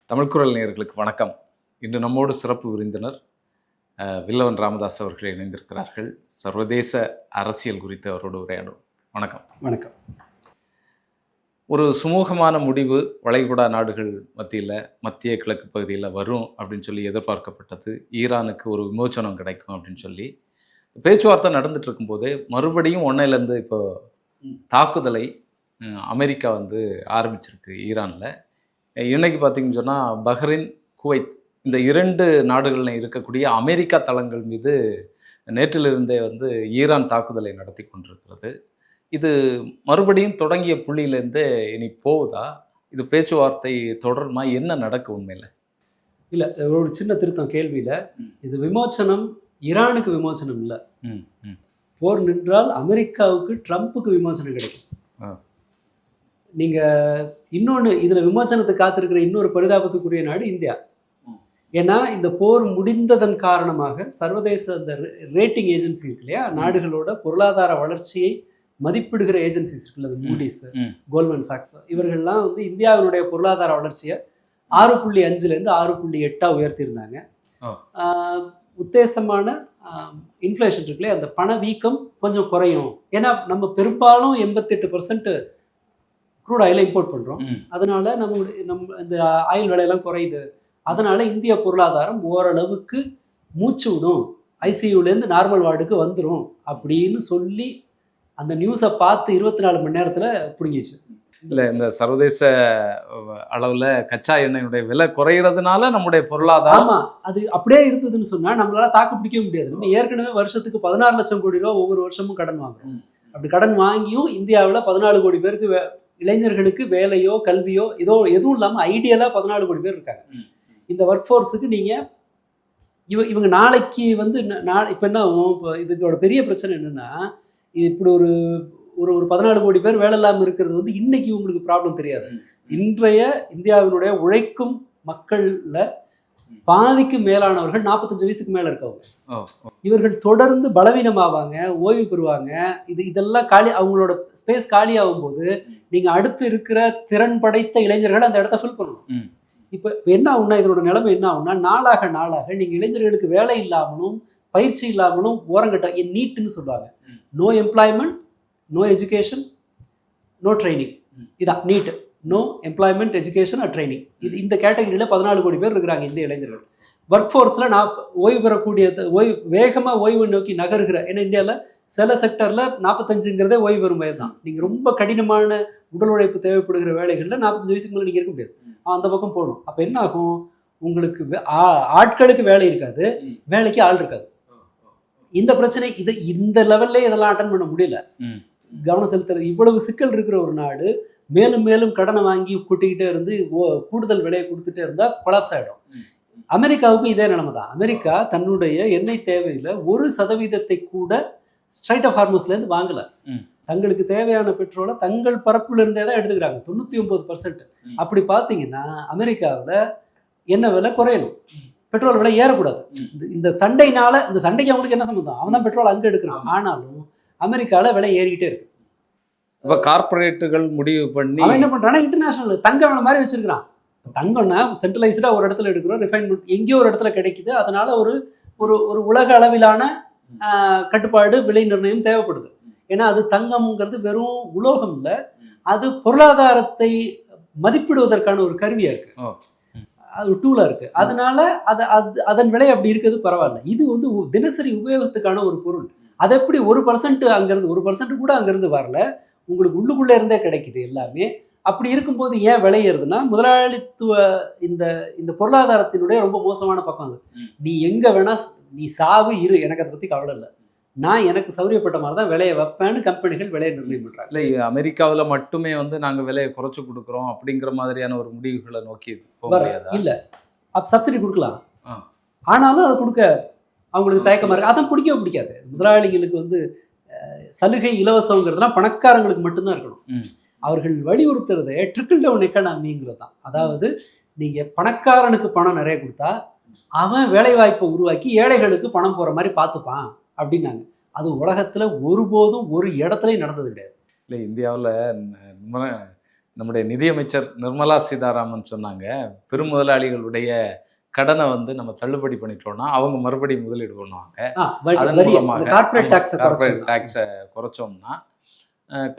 தமிழ்குரல் நேயர்களுக்கு வணக்கம். இன்று நம்மோடு சிறப்பு விருந்தினர் வில்லவன் ராமதாஸ் அவர்கள் இணைந்திருக்கிறார்கள். சர்வதேச அரசியல் குறித்து அவரோடு உரையாடும். வணக்கம். வணக்கம். ஒரு சுமூகமான முடிவு வளைகுடா நாடுகள் மத்தியில், மத்திய கிழக்கு பகுதியில் வரும் அப்படின்னு சொல்லி எதிர்பார்க்கப்பட்டது. ஈரானுக்கு ஒரு விமோச்சனம் கிடைக்கும் அப்படின்னு சொல்லி பேச்சுவார்த்தை நடந்துட்டு இருக்கும்போதே மறுபடியும் ஒன்னையிலேருந்து இப்போ தாக்குதலை அமெரிக்கா ஆரம்பிச்சிருக்கு ஈரானில். இன்றைக்கி பார்த்திங்கன்னு சொன்னால் பஹ்ரைன், குவைத் இந்த 2 நாடுகளில் இருக்கக்கூடிய அமெரிக்கா தளங்கள் மீது நேற்றிலிருந்தே ஈரான் தாக்குதலை நடத்தி கொண்டிருக்கிறது. இது மறுபடியும் தொடங்கிய புள்ளியிலேருந்தே இனி போகுதா? இது பேச்சுவார்த்தை தொடருமா? என்ன நடக்கும் உண்மையில்? இல்லை, ஒரு சின்ன திருத்தம் கேள்வியில். இது விமோச்சனம் ஈரானுக்கு விமோச்சனம் இல்லை. போர் நின்றால் அமெரிக்காவுக்கு, ட்ரம்ப்புக்கு விமோச்சனம் கிடைக்கும். நீங்கள் இன்னொன்று, இதில் விமோச்சனத்துக்கு காத்திருக்கிற இன்னொரு பரிதாபத்துக்குரிய நாடு இந்தியா. ஏன்னா இந்த போர் முடிந்ததன் காரணமாக சர்வதேச அந்த ரேட்டிங் ஏஜென்சி இருக்கு இல்லையா, நாடுகளோட பொருளாதார வளர்ச்சியை மதிப்பிடுகிற ஏஜென்சிஸ் இருக்குல்ல, மூடிஸ், கோல்ட்மேன் சாக்ஸ், இவர்கள்லாம் இந்தியாவினுடைய பொருளாதார வளர்ச்சியை 6.5லேருந்து 6.8 உயர்த்தியிருந்தாங்க. உத்தேசமான இன்ஃப்ளேஷன் இருக்குல்லையே, அந்த பணவீக்கம் கொஞ்சம் குறையும். ஏன்னா நம்ம பெரும்பாலும் 88% க்ரூட் ஆயிலை இம்போர்ட் பண்ணுறோம். அதனால நம்ம இந்த ஆயில் விலையெல்லாம் குறையுது. அதனால இந்திய பொருளாதாரம் ஓரளவுக்கு மூச்சு விடும், ஐசியூலேருந்து நார்மல் வார்டுக்கு வந்துடும் அப்படின்னு சொல்லி அந்த நியூஸை பார்த்து 24 மணி நேரத்தில் பிடுங்கிச்சு. இல்லை, இந்த சர்வதேச அளவில் கச்சா எண்ணெயினுடைய விலை குறைகிறதுனால நம்முடைய பொருளாதாரம், ஆமாம், அது அப்படியே இருந்ததுன்னு சொன்னால் நம்மளால தாக்கு பிடிக்க முடியாது. நம்ம ஏற்கனவே வருஷத்துக்கு 16 லட்சம் கோடி ரூபா ஒவ்வொரு வருஷமும் கடன் வாங்குறோம். அப்படி கடன் வாங்கியும் இந்தியாவில் 14 கோடி பேருக்கு இளைஞர்களுக்கு வேலையோ கல்வியோ எதுவும் இல்லாமல் ஐடியலாக 14 கோடி பேர் இருக்காங்க. இந்த ஒர்க் ஃபோர்ஸுக்கு நீங்கள் இவங்க நாளைக்கு இப்போ என்ன ஆகும்? இப்போ இதோட பெரிய பிரச்சனை என்னென்னா, இப்படி ஒரு ஒரு 14 கோடி பேர் வேலை இல்லாமல் இருக்கிறது இன்னைக்கு உங்களுக்கு ப்ராப்ளம் தெரியாது. இன்றைய இந்தியாவினுடைய உழைக்கும் மக்களில் பாதிக்கு மேலானவர்கள் 45 வயசுக்கு மேலே இருக்கவங்க. இவர்கள் தொடர்ந்து பலவீனமாவாங்க, ஓய்வு பெறுவாங்க. இதெல்லாம் அவங்களோட ஸ்பேஸ் காலியாகும் போது நீங்கள் அடுத்து இருக்கிற திறன் படைத்த இளைஞர்கள் அந்த இடத்த ஃபில் பண்ணணும். இப்போ என்ன ஆகுனா, இதோட நிலைமை என்ன ஆகுனா, நாளாக நீங்கள் இளைஞர்களுக்கு வேலை இல்லாமலும் பயிற்சி இல்லாமலும் ஓரங்கட்ட நீட்டுன்னு சொல்லுவாங்க. No employment, no education, no training. இதான் NEET. No employment, education or training. இந்த கேட்டகரியில் 14 கோடி பேர் இருக்கிறாங்க இந்திய இளைஞர்கள். ஒர்க் ஃபோர்ஸில் ஓய்வு பெறக்கூடிய வேகமாக ஓய்வு நோக்கி நகருகிற, ஏன்னா இந்தியாவில் சில செக்டரில் 45ங்கிறதே ஓய்வு பெறும் வயது தான். நீங்கள் ரொம்ப கடினமான உடல் உழைப்பு தேவைப்படுகிற வேலைகளில் 45 வயசுக்கு மேலே நீங்கள் இருக்க முடியாது, அந்த பக்கம் போகணும். அப்போ என்ன ஆகும்? உங்களுக்கு ஆட்களுக்கு வேலை இருக்காது, வேலைக்கு ஆள் இருக்காது. இந்த பிரச்சனை இந்த லெவல்லே இதெல்லாம் அட்டன் பண்ண முடியல, கவனம் செலுத்துறது. இவ்வளவு சிக்கல் இருக்கிற ஒரு நாடு மேலும் மேலும் கடனை வாங்கி கூட்டிக்கிட்டே இருந்து கூடுதல் விலையை கொடுத்துட்டே இருந்தால் கொலாப்ஸ் ஆகிடும். அமெரிக்காவுக்கும் இதே நிலைமை தான். அமெரிக்கா தன்னுடைய எண்ணெய் தேவையில் 1% கூட ஸ்ட்ரைட் ஆஃப் ஹார்மஸ்லேருந்து வாங்கலை. தங்களுக்கு தேவையான பெட்ரோலை தங்கள் பரப்புல இருந்தே தான் எடுத்துக்கிறாங்க, 99%. அப்படி பார்த்தீங்கன்னா அமெரிக்காவில் எண்ணெய் விலை குறையணும், பெட்ரோல் விலை ஏறக்கூடாது. இந்த சண்டைனால, இந்த சண்டைக்கு அவங்களுக்கு என்ன சம்மந்தம்? அவன் தான் பெட்ரோல் அங்கே எடுக்கிறான். ஆனாலும் அமெரிக்காவில் விலை ஏறிக்கிட்டே இருக்கு. இப்போ கார்பரேட்டுகள் முடிவு பண்ணி அவன் என்ன பண்ணுறான்னா, இன்டர்நேஷனல் தங்கம் மாதிரி வச்சிருக்கிறான். தங்கம்னா சென்ட்ரலைஸ்டாக ஒரு இடத்துல எடுக்கிறோம், ரிஃபைன்மெண்ட் எங்கேயோ ஒரு இடத்துல கிடைக்குது. அதனால ஒரு ஒரு உலக அளவிலான கட்டுப்பாடு, விலை நிர்ணயம் தேவைப்படுது. ஏன்னா அது தங்கம்ங்கிறது வெறும் உலோகம் இல்லை, அது பொருளாதாரத்தை மதிப்பிடுவதற்கான ஒரு கருவியாக இருக்கு, அது டூலாக இருக்குது. அதனால அதன் விலை அப்படி இருக்கிறது பரவாயில்ல. இது தினசரி உபயோகத்துக்கான ஒரு பொருள். அது எப்படி 1% அங்கேருந்து 1% கூட அங்கேருந்து வரல, உங்களுக்கு உள்ளுக்குள்ளே இருந்தே கிடைக்குது எல்லாமே. அப்படி இருக்கும்போது ஏன் விளையிறதுன்னா, முதலாளித்துவ இந்த பொருளாதாரத்தினுடைய ரொம்ப மோசமான பக்கம் அது. நீ எங்கே வேணா நீ சாவு இரு, எனக்கு அதை பற்றி கவலை இல்லை, நான் எனக்கு சௌரியப்பட்ட மாதிரி தான் விலையை வைப்பேன்னு கம்பெனிகள் விலையை நிர்ணயம் பண்ணுறாங்க. இல்லை, அமெரிக்காவில் மட்டுமே நாங்கள் விலையை குறைச்சி கொடுக்குறோம் அப்படிங்கிற மாதிரியான ஒரு முடிவுகளை நோக்கி இல்லை. சப்சிடி கொடுக்கலாம், ஆனாலும் அதை கொடுக்க அவங்களுக்கு தயக்கமாக இருக்குது. அதான் பிடிக்காது. முதலாளிகளுக்கு சலுகை இலவசங்கிறதுலாம் பணக்காரங்களுக்கு மட்டும்தான் இருக்கணும். அவர்கள் வலியுறுத்துறதே ட்ரிக்கிள் டவுன் எக்கானமிங்கிறது தான். அதாவது நீங்கள் பணக்காரனுக்கு பணம் நிறைய கொடுத்தா அவன் வேலைவாய்ப்பை உருவாக்கி ஏழைகளுக்கு பணம் போகிற மாதிரி பார்த்துப்பான் அப்படின்னாங்க. அது உலகத்தில் ஒருபோதும் ஒரு இடத்துலையும் நடந்தது கிடையாது. இல்லை, இந்தியாவில் நம்முடைய நிதியமைச்சர் நிர்மலா சீதாராமன் சொன்னாங்க, பெருமுதலாளிகளுடைய கடனை வந்து நம்ம தள்ளுபடி பண்ணிட்டோம்னா, அவங்க மறுபடியும் முதலீடு பண்ணுவாங்க. அதன் மூலமாக கார்ப்பரேட் டாக்ஸை கார்ப்பரேட் டாக்ஸை குறைச்சோம்னா,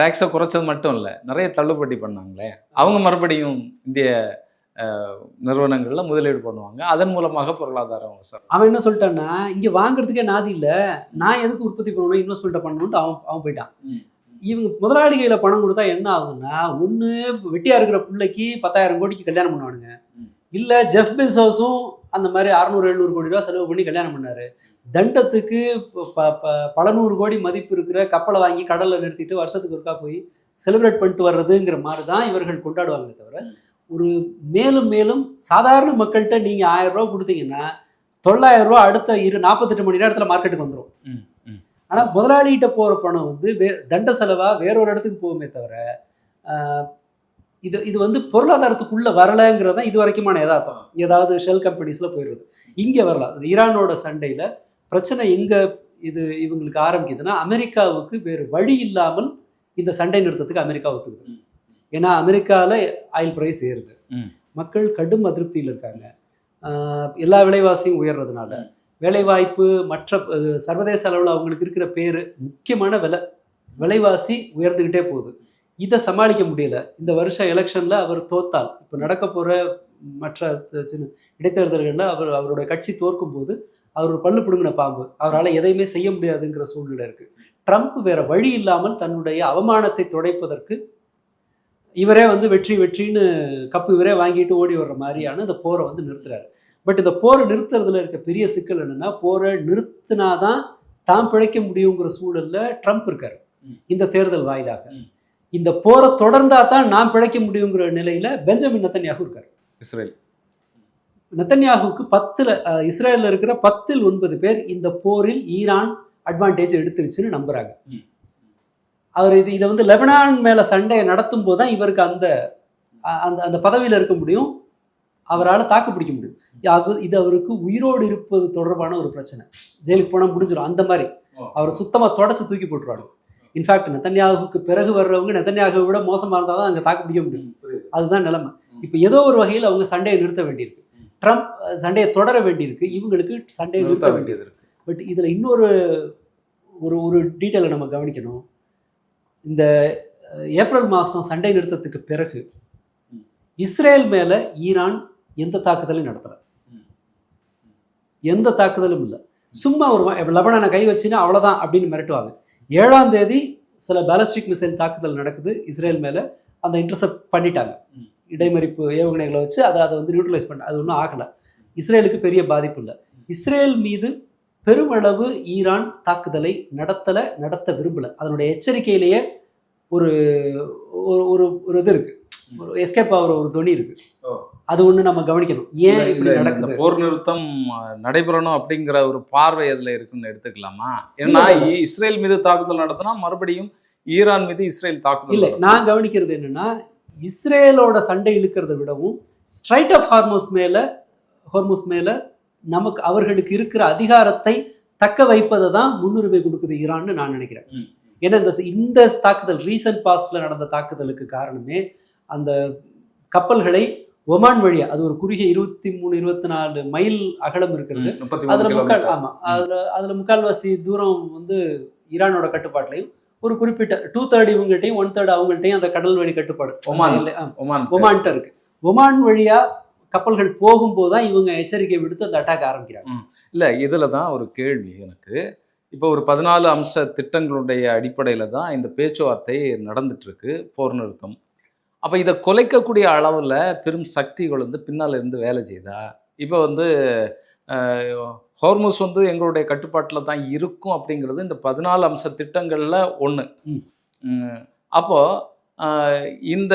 டாக்ஸை குறைச்சது மட்டும் இல்லை, நிறைய தள்ளுபடி பண்ணாங்களே, அவங்க மறுபடியும் இந்திய நிறுவனங்கள்ல முதலீடு பண்ணுவாங்க. அதன் மூலமாக பொருளாதாரம் சார். அவன் என்ன சொல்லிட்டான்னா, இங்க வாங்குறதுக்கே நாதி இல்ல, நான் எதுக்கு உற்பத்தி பண்ணணும், இன்வெஸ்ட்மெண்ட் பண்ணணும்னு அவன் போயிட்டான். இவங்க முதலாளி கையில பணம் கொடுத்தா என்ன ஆகுதுன்னா, ஒண்ணு வெட்டியா இருக்கிற பிள்ளைக்கு 10,000 கோடிக்கு கல்யாணம் பண்ணுவானுங்க, இல்ல ஜெஃப் பெசோஸும் அந்த மாதிரி 600-700 கோடி ரூபா செலவு பண்ணி கல்யாணம் பண்ணாரு. தண்டத்துக்கு பல 100 கோடி மதிப்பு இருக்கிற கப்பலை வாங்கி கடல்ல நிறுத்திட்டு வருஷத்துக்கு ஒருக்கா போய் செலிப்ரேட் பண்ணிட்டு வர்றதுங்கிற மாதிரி தான் இவர்கள் கொண்டாடுவாங்களே தவிர, ஒரு மேலும் மேலும் சாதாரண மக்கள்கிட்ட நீங்க 1000 ரூபா கொடுத்தீங்கன்னா 900 ரூபா அடுத்த 48 மணி நேரத்துல மார்க்கெட்டுக்கு வந்துடும். ஆனா முதலாளிகிட்ட போற பணம் வந்து தண்ட செலவா வேறொரு இடத்துக்கு போகுமே தவிர, இது வந்து பொருளாதாரத்துக்குள்ள வரலைங்கிறது தான் இது வரைக்குமான யதார்த்தம். ஏதாவது ஷெல் கம்பெனிஸ்ல போயிடுறது, இங்க வரலாம். ஈரானோட சண்டையில பிரச்சனை எங்க இவங்களுக்கு ஆரம்பிக்குதுன்னா, அமெரிக்காவுக்கு வேறு வழி இல்லாமல் இந்த சண்டை நிறுத்தத்துக்கு அமெரிக்கா ஒத்துக்குது. ஏன்னா அமெரிக்காவில் ஆயில் பிரைஸ் ஏறுது, மக்கள் கடும் அதிருப்தியில் இருக்காங்க, எல்லா விலைவாசியும் உயர்றதுனால வேலைவாய்ப்பு மற்ற சர்வதேச அளவில் அவங்களுக்கு இருக்கிற பேர், முக்கியமான விலைவாசி உயர்ந்துக்கிட்டே போகுது. இதை சமாளிக்க முடியல. இந்த வருஷம் எலெக்ஷனில் அவர் தோத்தால், இப்போ நடக்க போகிற மற்ற சின்ன இடைத்தேர்தல்களில் அவருடைய கட்சி தோற்கும் போது அவர் ஒரு பல்லு பிடுங்கின பாம்பு, அவரால் எதையுமே செய்ய முடியாதுங்கிற சூழ்நிலை இருக்குது. ட்ரம்ப் வேற வழி இல்லாமல் தன்னுடைய அவமானத்தை துடைப்பதற்கு இவரே வந்து வெற்றின்னு கப்பு இவரே வாங்கிட்டு ஓடி வர்ற மாதிரியான இந்த போரை வந்து நிறுத்துறாரு. பட் இந்த போரை நிறுத்துறதுல இருக்க பெரிய சிக்கல் என்னன்னா, போரை நிறுத்தினாதான் தான் பிழைக்க முடியுங்கிற சூழல்ல ட்ரம்ப் இருக்காரு. இந்த தேர்தல் வாயிலாக இந்த போரை தொடர்ந்தா தான் நான் பிழைக்க முடியுங்கிற நிலையில பெஞ்சமின் நெத்தன்யாகு இருக்காரு. இஸ்ரேல் நெத்தன்யாகுக்கு 10 இஸ்ரேலில் இருக்கிற 10ல் 9 பேர் இந்த போரில் ஈரான் அட்வான்டேஜ் எடுத்துருச்சுன்னு நம்புறாங்க. அவர் இதை வந்து லெபனான் மேல சண்டையை நடத்தும் போது தான் இவருக்கு அந்த அந்த பதவியில் இருக்க முடியும், அவரால் தாக்கு பிடிக்க முடியும். இது அவருக்கு உயிரோடு இருப்பது தொடர்பான ஒரு பிரச்சனை. ஜெயிலுக்கு போனால் முடிஞ்சிடும், அந்த மாதிரி அவர் சுத்தமாக தொடச்சு தூக்கி போட்டுருவாங்க. இன்ஃபேக்ட் நெத்தன்யாகுக்கு பிறகு வர்றவங்க நெத்தன்யாகுவை விட மோசமாக இருந்தால் தான் அங்கே தாக்கு பிடிக்க முடியும். அதுதான் நிலைமை. இப்போ ஏதோ ஒரு வகையில் அவங்க சண்டையை நிறுத்த வேண்டியிருக்கு, ட்ரம்ப் சண்டையை தொடர வேண்டியிருக்கு, இவங்களுக்கு சண்டையை நிறுத்த வேண்டியது இருக்கு. பட் இதில் இன்னொரு ஒரு டீட்டெயிலை நம்ம கவனிக்கணும். இந்த ஏப்ரல் மாதம் சண்டை நிறுத்தத்துக்கு பிறகு இஸ்ரேல் மேலே ஈரான் எந்த தாக்குதலையும் நடத்தலை, எந்த தாக்குதலும் இல்லை. சும்மா ஒரு லெபனானை கை வச்சுன்னா அவ்வளோதான் அப்படின்னு மிரட்டுவாங்க. 7ஆம் தேதி சில பேலஸ்டிக் மிசைல் தாக்குதல் நடக்குது இஸ்ரேல் மேலே, அந்த இன்டர்செப்ட் பண்ணிட்டாங்க இடைமறிப்பு ஏவுகணைகளை வச்சு, அதை வந்து நியூட்ரலைஸ் பண்ண, அது ஒன்றும் ஆகலை. இஸ்ரேலுக்கு பெரிய பாதிப்பு இல்லை. இஸ்ரேல் மீது பெருமளவு ஈரான் தாக்குதலை நடத்த விரும்பலை. அதனுடைய எச்சரிக்கையிலேயே ஒரு ஒரு இது இருக்கு, ஒரு எஸ்கேப் ஆகிற ஒரு துணி இருக்கு. அது ஒன்று நம்ம கவனிக்கணும். ஏன் இப்படி நடக்குது? போர் நிறுத்தம் நடைபெறணும் அப்படிங்கிற ஒரு பார்வை அதில் இருக்குன்னு எடுத்துக்கலாமா? ஏன்னா இஸ்ரேல் மீது தாக்குதல் நடத்தினா மறுபடியும் ஈரான் மீது இஸ்ரேல் தாக்குதல் இல்லை. நான் கவனிக்கிறது என்னன்னா, இஸ்ரேலோட சண்டை இழுக்கிறத விடவும் ஸ்ட்ரைட் ஆஃப் ஹார்மோஸ் மேல நமக்கு அவர்களுக்கு இருக்கிற அதிகாரத்தை தக்க வைப்பதை தான் முன்னுரிமை கொடுக்குது ஈரான்னு நான் நினைக்கிறேன். ஏன்னா இந்த தாக்குதல் ரீசன்ட் பாஸ்ட்ல நடந்த தாக்குதலுக்கு காரணமே அந்த கப்பல்களை ஒமான் வழியா, அது ஒரு குறுகிய 23-24 மைல் அகலம் இருக்கிறது, அதுல முக்கால்வாசி தூரம் வந்து ஈரானோட கட்டுப்பாட்டிலையும், ஒரு குறிப்பிட்ட 2/3 இவங்ககிட்டையும் 1/3 அவங்கள்ட்டையும் அந்த கடல் வழி கட்டுப்பாடு ஒமான்ட்ட இருக்கு. ஒமான் வழியா கப்பல்கள் போகும்போது தான் இவங்க எச்சரிக்கை விடுத்து அந்த அட்டாக் ஆரம்பிக்கிறாங்க. இல்லை, இதில் தான் ஒரு கேள்வி எனக்கு. இப்போ ஒரு 14 அம்ச திட்டங்களுடைய அடிப்படையில் தான் இந்த பேச்சுவார்த்தை நடந்துட்டு இருக்கு, போர் நிறுத்தம். அப்போ இதை குலைக்கக்கூடிய அளவில் பெரும் சக்திகள் வந்து பின்னால் இருந்து வேலை செய்தா? இப்போ வந்து ஹார்மோஸ் வந்து எங்களுடைய கட்டுப்பாட்டில் தான் இருக்கும் அப்படிங்கிறது இந்த 14 அம்ச திட்டங்களில் ஒன்று. அப்போது இந்த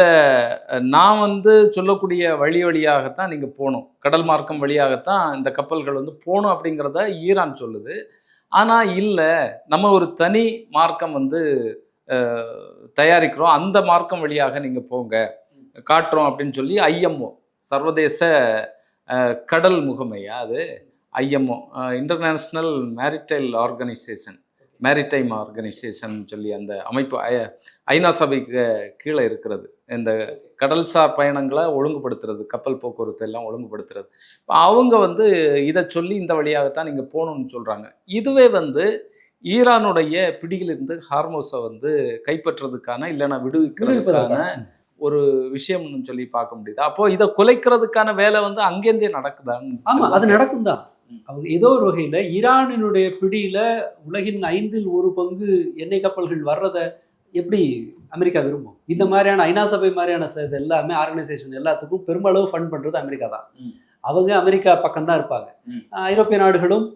நான் வந்து சொல்லக்கூடிய வழியாகத்தான் நீங்கள் போகணும், கடல் மார்க்கம் வழியாகத்தான் இந்த கப்பல்கள் வந்து போகணும் அப்படிங்கிறத ஈரான் சொல்லுது. ஆனால் இல்லை, நம்ம ஒரு தனி மார்க்கம் வந்து தயாரிக்கிறோம், அந்த மார்க்கம் வழியாக நீங்கள் போங்க காட்டுறோம் அப்படின்னு சொல்லி ஐஎம்ஓ, சர்வதேச கடல் முகமையா, அது ஐஎம்ஓ இன்டர்நேஷ்னல் மேரிடைம் ஆர்கனைசேஷன் சொல்லி அந்த அமைப்பு ஐநா சபைக்கு கீழே இருக்கிறது. இந்த கடல்சார் பயணங்களை ஒழுங்குபடுத்துறது, கப்பல் போக்குவரத்து எல்லாம் ஒழுங்குபடுத்துறது. இப்ப அவங்க வந்து இத சொல்லி இந்த வழியாகத்தான் நீங்க போணும்னு சொல்றாங்க. இதுவே வந்து ஈரானுடைய பிடியிலிருந்து ஹார்மோஸ வந்து கைப்பற்றுறதுக்கான, இல்லன்னா விடுவிக்கிறதுக்கான ஒரு விஷயம்னு சொல்லி பார்க்க முடியுது. அப்போ இத குலைக்கிறதுக்கான வேலை வந்து அங்கேருந்தே நடக்குதான்னு ஆமா, அது நடக்கும் தான். அவங்க ஏதோ ஒரு வகையில ஈரானினுடைய பிடியில உலகின் 1/5 எண்ணெய் கப்பல்கள் வர்றத எப்படி அமெரிக்கா விரும்பும்? இந்த மாதிரியான ஐநா சபை மாதிரியான இது எல்லாமே ஆர்கனைசேஷன் எல்லாத்துக்கும் பெருமளவு ஃபண்ட் பண்றது அமெரிக்கா தான். அவங்க அமெரிக்கா பக்கம் தான் இருப்பாங்க. ஐரோப்பிய நாடுகளும்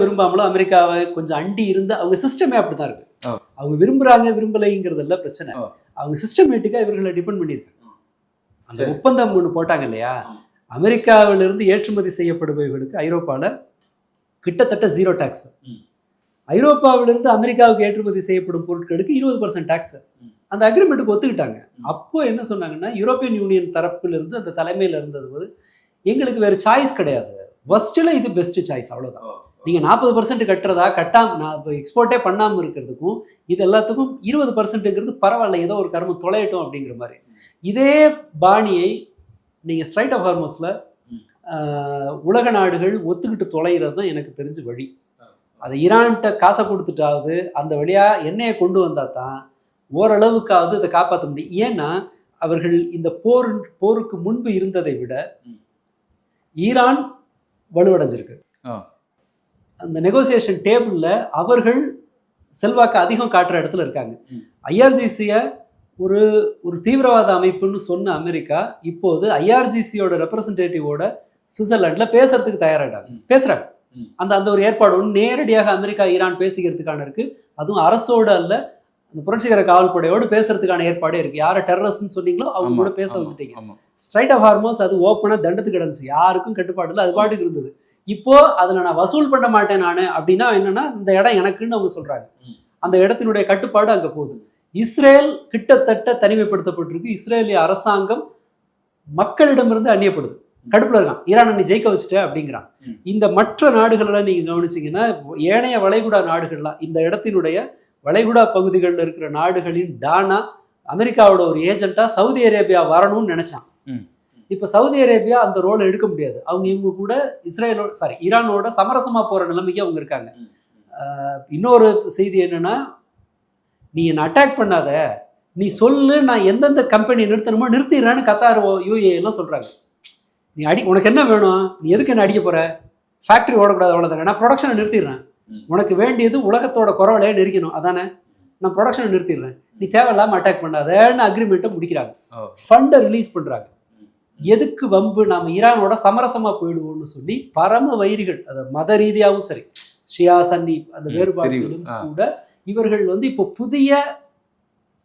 விரும்பாமலும் அமெரிக்காவை கொஞ்சம் அண்டி இருந்து அவங்க சிஸ்டமே அப்படிதான் இருக்கு. அவங்க விரும்புறாங்க விரும்பலைங்கிறதெல்லாம் பிரச்சனை. அவங்க சிஸ்டமேட்டிக்கா இவர்களை டிபெண்ட் பண்ணியிருக்காங்க. அந்த ஒப்பந்தம் ஒன்று போட்டாங்க இல்லையா, அமெரிக்காவிலிருந்து ஏற்றுமதி செய்யப்படுபவர்களுக்கு ஐரோப்பாவில் கிட்டத்தட்ட 0 டாக்ஸ், ஐரோப்பாவிலிருந்து அமெரிக்காவுக்கு ஏற்றுமதி செய்யப்படும் பொருட்களுக்கு 20% டாக்ஸ். அந்த அக்ரிமெண்ட்டுக்கு ஒத்துக்கிட்டாங்க. அப்போ என்ன சொன்னாங்கன்னா, யூரோப்பியன் யூனியன் தரப்பிலிருந்து அந்த தலைமையில் இருந்தது எங்களுக்கு வேறு சாய்ஸ் கிடையாது, ஃபர்ஸ்ட்டில் இது பெஸ்ட் சாய்ஸ், அவ்வளோதான். நீங்கள் 40% கட்டுறதா நான் இப்போ எக்ஸ்போர்ட்டே பண்ணாமல் இருக்கிறதுக்கும் இது எல்லாத்துக்கும் 20%ங்கிறது பரவாயில்ல, ஏதோ ஒரு கர்மம் தொலையட்டும் அப்படிங்கிற மாதிரி. இதே பாணியை நீங்கள் ஸ்ட்ரைட் ஆஃப் ஹார்மோஸில் உலக நாடுகள் ஒத்துக்கிட்டு தொலைகிறது தான் எனக்கு தெரிஞ்ச வழி. அதை ஈரான்கிட்ட காசை கொடுத்துட்டாவது அந்த வழியாக எண்ணெயை கொண்டு வந்தால் தான் ஓரளவுக்காவது இதை காப்பாற்ற முடியும். ஏன்னா அவர்கள் இந்த போருக்கு முன்பு இருந்ததை விட ஈரான் வலுவடைஞ்சிருக்கு. அந்த நெகோசியேஷன் டேபிளில் அவர்கள் செல்வாக்கு அதிகம் காட்டுற இடத்துல இருக்காங்க. ஐஆர்ஜிசியை ஒரு தீவிரவாத அமைப்புன்னு சொன்ன அமெரிக்கா இப்போது ஐஆர்ஜிசியோட ரெப்ரசன்டேட்டிவோட சுவிட்சர்லாண்டில் பேசுறதுக்கு தயாராகிட்டாங்க, பேசுகிறாங்க. அந்த ஒரு ஏற்பாடு ஒன்று நேரடியாக அமெரிக்கா ஈரான் பேசிக்கிறதுக்கான இருக்குது. அதுவும் அரசோடு அல்ல, அந்த புரட்சிகர காவல்படையோடு பேசுறதுக்கான ஏற்பாடே இருக்குது. யாரை டெரரிஸ்ட்னு சொன்னீங்களோ அவங்க கூட பேச வந்துட்டீங்க. ஸ்ட்ரைட் ஆஃப் ஹார்மோஸ் அது ஓப்பனாக தண்டத்துக்கு கிடந்துச்சு, யாருக்கும் கட்டுப்பாடு இல்லை, அது பாட்டுக்கு இருந்தது. இப்போ அதில் நான் வசூல் பண்ண மாட்டேன் நான் அப்படின்னா என்னன்னா, இந்த இடம் எனக்குன்னு அவங்க சொல்கிறாங்க. அந்த இடத்தினுடைய கட்டுப்பாடு அங்கே போகுது. இஸ்ரேல் கிட்டத்தட்ட தனிமைப்படுத்தப்பட்டிருக்கு. இஸ்ரேலிய அரசாங்கம் மக்களிடமிருந்து அந்நியப்படுது, கடுப்புல இருக்கான். ஈரானை நீ ஜெயிக்க வச்சுட்ட அப்படிங்கிறான். இந்த மற்ற நாடுகளெல்லாம் நீங்கள் கவனிச்சிங்கன்னா, ஏனைய வளைகுடா நாடுகள்லாம், இந்த இடத்தினுடைய வளைகுடா பகுதிகளில் இருக்கிற நாடுகளின் டானா அமெரிக்காவோட ஒரு ஏஜென்ட்டாக சவுதி அரேபியா வரணும்னு நினச்சான். இப்போ சவுதி அரேபியா அந்த ரோலை எடுக்க முடியாது. இவங்க கூட ஈரானோட சமரசமாக போகிற நிலைமைக்கு அவங்க இருக்காங்க. இன்னொரு செய்தி என்னன்னா, நீ என்னை அட்டாக் பண்ணாத, நீ சொல்லு, நான் எந்தெந்த கம்பெனி நிறுத்தணுமோ நிறுத்திடுறேன்னு கத்தார் யூஏ எல்லாம் சொல்கிறாங்க. நீ உனக்கு என்ன வேணும், நீ எதுக்கு என்ன அடிக்க போகிற, ஃபேக்ட்ரி ஓடக்கூடாது அவ்வளோதானே, நான் ப்ரொடக்ஷனை நிறுத்திடுறேன். உனக்கு வேண்டியது உலகத்தோட குறவலையே நெருக்கணும், அதானே, நான் ப்ரொடக்ஷனை நிறுத்திடுறேன், நீ தேவையில்லாமல் அட்டாக் பண்ணாதன்னு அக்ரிமெண்ட்டை முடிக்கிறாங்க. ஃபண்டை ரிலீஸ் பண்ணுறாங்க. எதுக்கு வம்பு, நாம் ஈரானோட சமரசமாக போயிடுவோம்னு சொல்லி பரம வைரிகள், அதை மத ரீதியாகவும் சரி, ஷியா சன்னி அந்த வேறுபாடுகளும் கூட இவர்கள் இப்போ புதிய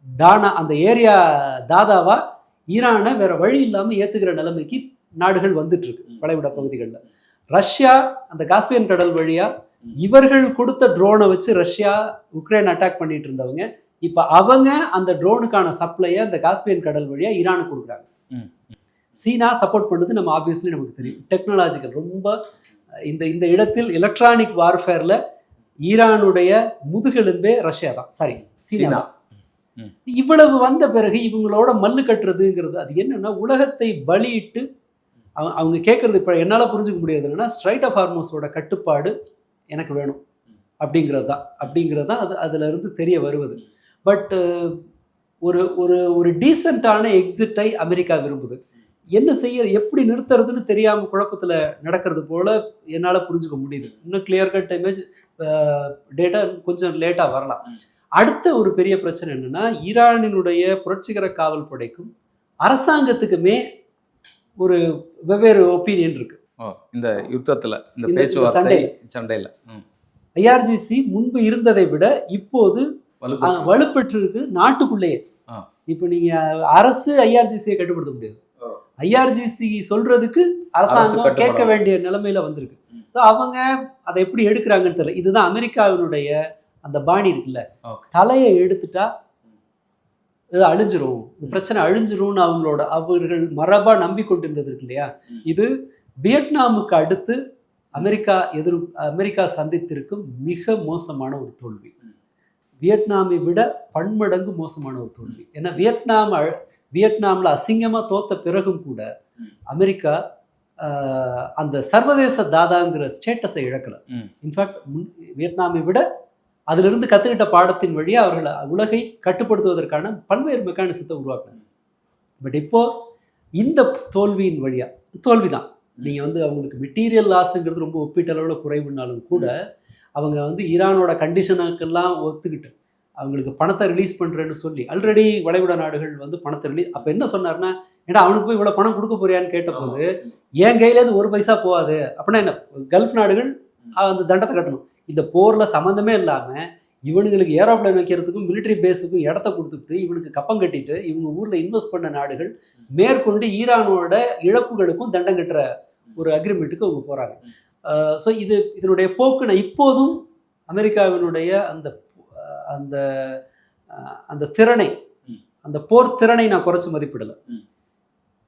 டானா அந்த ஏரியா தாதாவா ஈரானை வேற வழி இல்லாமல் ஏற்றுக்கிற நிலைமைக்கு நாடுகள் வந்துட்டு இருக்கு வளைகுடா பகுதிகளில். ரஷ்யா அந்த காஸ்பியன் கடல் வழியா இவர்கள் கொடுத்த ட்ரோனை வச்சு ரஷ்யா உக்ரைன் அட்டாக் பண்ணிட்டு இருந்தவங்க இப்போ அவங்க அந்த ட்ரோனுக்கான சப்ளையை அந்த காஸ்பியன் கடல் வழியா ஈரானுக்கு கொடுக்குறாங்க. சீனா சப்போர்ட் பண்ணுறது நம்ம ஆப்வியஸ்லி நமக்கு தெரியும். டெக்னாலஜிக்கல் ரொம்ப இந்த இடத்தில் எலக்ட்ரானிக் வார்ஃபேரில் ஈரானுடைய முதுகெலும்பே ரஷ்யா தான், சீனா. இவ்வளவு வந்த பிறகு இவங்களோட மல்லு கட்டுறதுங்கிறது அது என்னன்னா, உலகத்தை பலியிட்டு அவங்க கேட்கறது இப்போ என்னால் புரிஞ்சுக்க முடியாது என்னன்னா, ஸ்ட்ரைட் ஆஃப் ஹார்மோஸோட கட்டுப்பாடு எனக்கு வேணும் அப்படிங்கிறது தான் அது அதில் இருந்து தெரிய வருவது. பட் ஒரு டீசெண்டான எக்ஸிட்டை அமெரிக்கா விரும்புது. என்ன செய்ய, எப்படி நிறுத்துறதுன்னு தெரியாமல் குழப்பத்தில் நடக்கிறது போல என்னால் புரிஞ்சுக்க முடியுது. இன்னும் கிளியர் கட் இமேஜ் டேட்டா கொஞ்சம் லேட்டாக வரலாம். அடுத்த ஒரு பெரிய பிரச்சனை என்னன்னா, ஈரானினுடைய புரட்சிகர காவல் படைக்கும் அரசாங்கத்துக்குமே ஒரு வெவ்வேறு ஒப்பீனியன் இருக்கு இந்த யுத்தத்தில், இந்த பேச்சுவார்த்தை சண்டையில். ஐஆர்ஜிசி முன்பு இருந்ததை விட இப்போது வலுப்பெற்றிருக்கு நாட்டுக்குள்ளேயே. இப்போ நீங்க அரசு ஐஆர்ஜிசியை கட்டுப்படுத்த முடியாது, ஐஆர்ஜிசி சொல்றதுக்கு அரசாங்கம் கேட்க வேண்டிய நிலைமையில வந்திருக்கு. ஸோ அவங்க அதை எப்படி எடுக்கிறாங்கன்னு தெரியல. இதுதான் அமெரிக்காவினுடைய அந்த பாணி இருக்குல்ல, தலையை எடுத்துட்டா இது அழிஞ்சிரும், இந்த பிரச்சனை அழிஞ்சிரும்னு அவர்கள் மரபா நம்பிக்கொண்டிருந்தது இருக்கு இல்லையா. இது வியட்நாமுக்கு அடுத்து அமெரிக்கா சந்தித்திருக்கும் மிக மோசமான ஒரு தோல்வி. வியட்நாமை விட பன்மடங்கு மோசமான ஒரு தோல்வி. ஏன்னா வியட்நாமில் அசிங்கமாக தோத்த பிறகும் கூட அமெரிக்கா அந்த சர்வதேச தாதாங்கிற ஸ்டேட்டஸை இழக்கலை. இன்ஃபேக்ட் வியட்நாமை விட அதிலிருந்து கற்றுக்கிட்ட பாடத்தின் வழியாக அவர்கள் உலகை கட்டுப்படுத்துவதற்கான பல்வேறு மெக்கானிசத்தை உருவாக்கினாங்க. பட் இப்போ இந்த தோல்வியின் வழியாக தோல்வி தான். நீங்கள் வந்து அவங்களுக்கு மெட்டீரியல் லாஸுங்கிறது ரொம்ப ஒப்பீட்டளவில் குறைவுனாலும் கூட அவங்க வந்து ஈரானோட கண்டிஷனுக்கெல்லாம் ஒத்துக்கிட்டு அவங்களுக்கு பணத்தை ரிலீஸ் பண்ணுறேன்னு சொல்லி ஆல்ரெடி வளைகுடா நாடுகள் வந்து பணத்தை ரிலீஸ். அப்போ என்ன சொன்னார்னா, ஏன்னா அவனுக்கு போய் இவ்வளோ பணம் கொடுக்க போறியான்னு கேட்டபோது என் கையிலேருந்து ஒரு பைசா போகாது. அப்படின்னா என்ன, கல்ஃப் நாடுகள் அந்த தண்டத்தை கட்டணும். இந்த போரில் சம்மந்தமே இல்லாமல் இவனுங்களுக்கு ஏரோப்ளைன் வைக்கிறதுக்கும் மிலிட்ரி பேஸுக்கும் இடத்த கொடுத்துட்டு இவனுக்கு கப்பம் கட்டிட்டு இவங்க ஊரில் இன்வெஸ்ட் பண்ண நாடுகள் மேற்கொண்டு ஈரானோட இழப்புகளுக்கும் தண்டம் கட்டுற ஒரு அக்ரிமெண்ட்டுக்கு அவங்க போகிறாங்க. ஸோ இதனுடைய போக்கு இப்போதும் அமெரிக்காவினுடைய அந்த அந்த அந்த திறனை, அந்த போர் திறனை நான் குறைச்சி மதிப்பிடலை.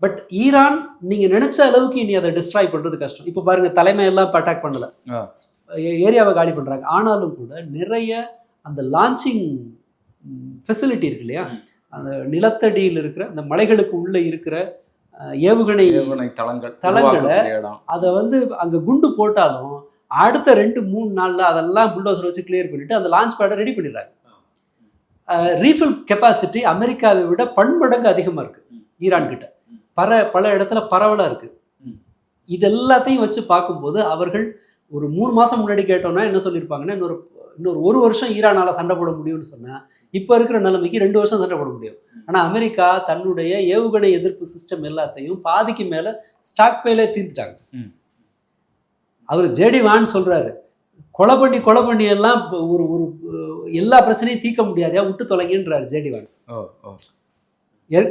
பட் ஈரான் நீங்கள் நினைச்ச அளவுக்கு இனி அதை டிஸ்ட்ராய் பண்ணுறது கஷ்டம். இப்போ பாருங்க, தலைமையெல்லாம் இப்போ அட்டாக் பண்ணலை, ஏரியாவை காலி பண்ணுறாங்க. ஆனாலும் கூட நிறைய அந்த லான்ச்சிங் ஃபெசிலிட்டி இருக்கு இல்லையா, அந்த நிலத்தடியில் இருக்கிற அந்த மலைகளுக்கு உள்ளே இருக்கிற ஏவுகணை தளங்களை அதை வந்து அங்கே குண்டு போட்டாலும் அடுத்த 2-3 நாளில் அதெல்லாம் புல்டோசர் வச்சு கிளியர் பண்ணிட்டு அந்த லான்ச் பேடை ரெடி பண்ணிடுறாங்க. ரீஃபில் கெப்பாசிட்டி அமெரிக்காவை விட பன்மடங்கு அதிகமாக இருக்குது ஈரான் கிட்ட. பல இடத்துல பரவலாக இருக்குது. இது எல்லாத்தையும் வச்சு பார்க்கும்போது அவர்கள் ஒரு 3 மாதம் முன்னாடி கேட்டோம்னா என்ன சொல்லியிருப்பாங்கன்னா, இன்னொரு 1 வருஷம் ஈரானால் சண்டை போட முடியும்னு சொன்னால் இப்போ இருக்கிற நிலைமைக்கு 2 வருஷம் சண்டை போட முடியும். ஆனால் அமெரிக்கா தன்னுடைய ஏவுகணை எதிர்ப்பு சிஸ்டம் எல்லாத்தையும் பாதிக்கு மேலே ஸ்டாக் பேலே தீர்த்துட்டாங்க. அவர் ஜேடி வான் சொல்கிறாரு, கொலை பண்ணி எல்லாம் ஒரு எல்லா பிரச்சனையும் தீர்க்க முடியாதையா, விட்டு தொலைங்கன்றார் ஜேடி வான்.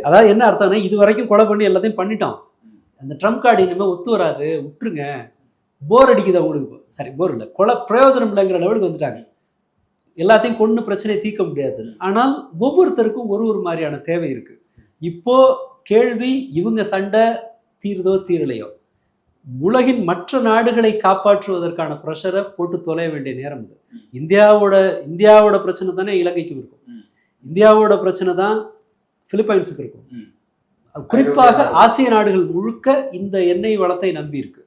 அதாவது என்ன அர்த்தம்னா, இது வரைக்கும் கொலை பண்ணி எல்லாத்தையும் பண்ணிட்டோம், அந்த ட்ரம்ப் கார்டு இனிமேல் ஒத்து வராது, விட்டுருங்க, போர் அடிக்குது அவங்களுக்கு. சரி, போர் இல்லை, கொலை பிரயோஜனம் இல்லைங்கிற லெவலுக்கு வந்துட்டாங்க. எல்லாத்தையும் கொண்டு பிரச்சனையை தீர்க்க முடியாது. ஆனால் ஒவ்வொருத்தருக்கும் ஒரு மாதிரியான தேவை இருக்குது. இப்போ கேள்வி, இவங்க சண்டை தீருதோ தீரலையோ, உலகின் மற்ற நாடுகளை காப்பாற்றுவதற்கான ப்ரெஷரை போட்டு தொலைய வேண்டிய நேரம் இது. இந்தியாவோட பிரச்சனை தானே இலங்கைக்கும் இருக்கும், இந்தியாவோட பிரச்சனை தான் பிலிப்பைன்ஸுக்கு இருக்கும். குறிப்பாக ஆசிய நாடுகள் முழுக்க இந்த எண்ணெய் வளத்தை நம்பி இருக்கு.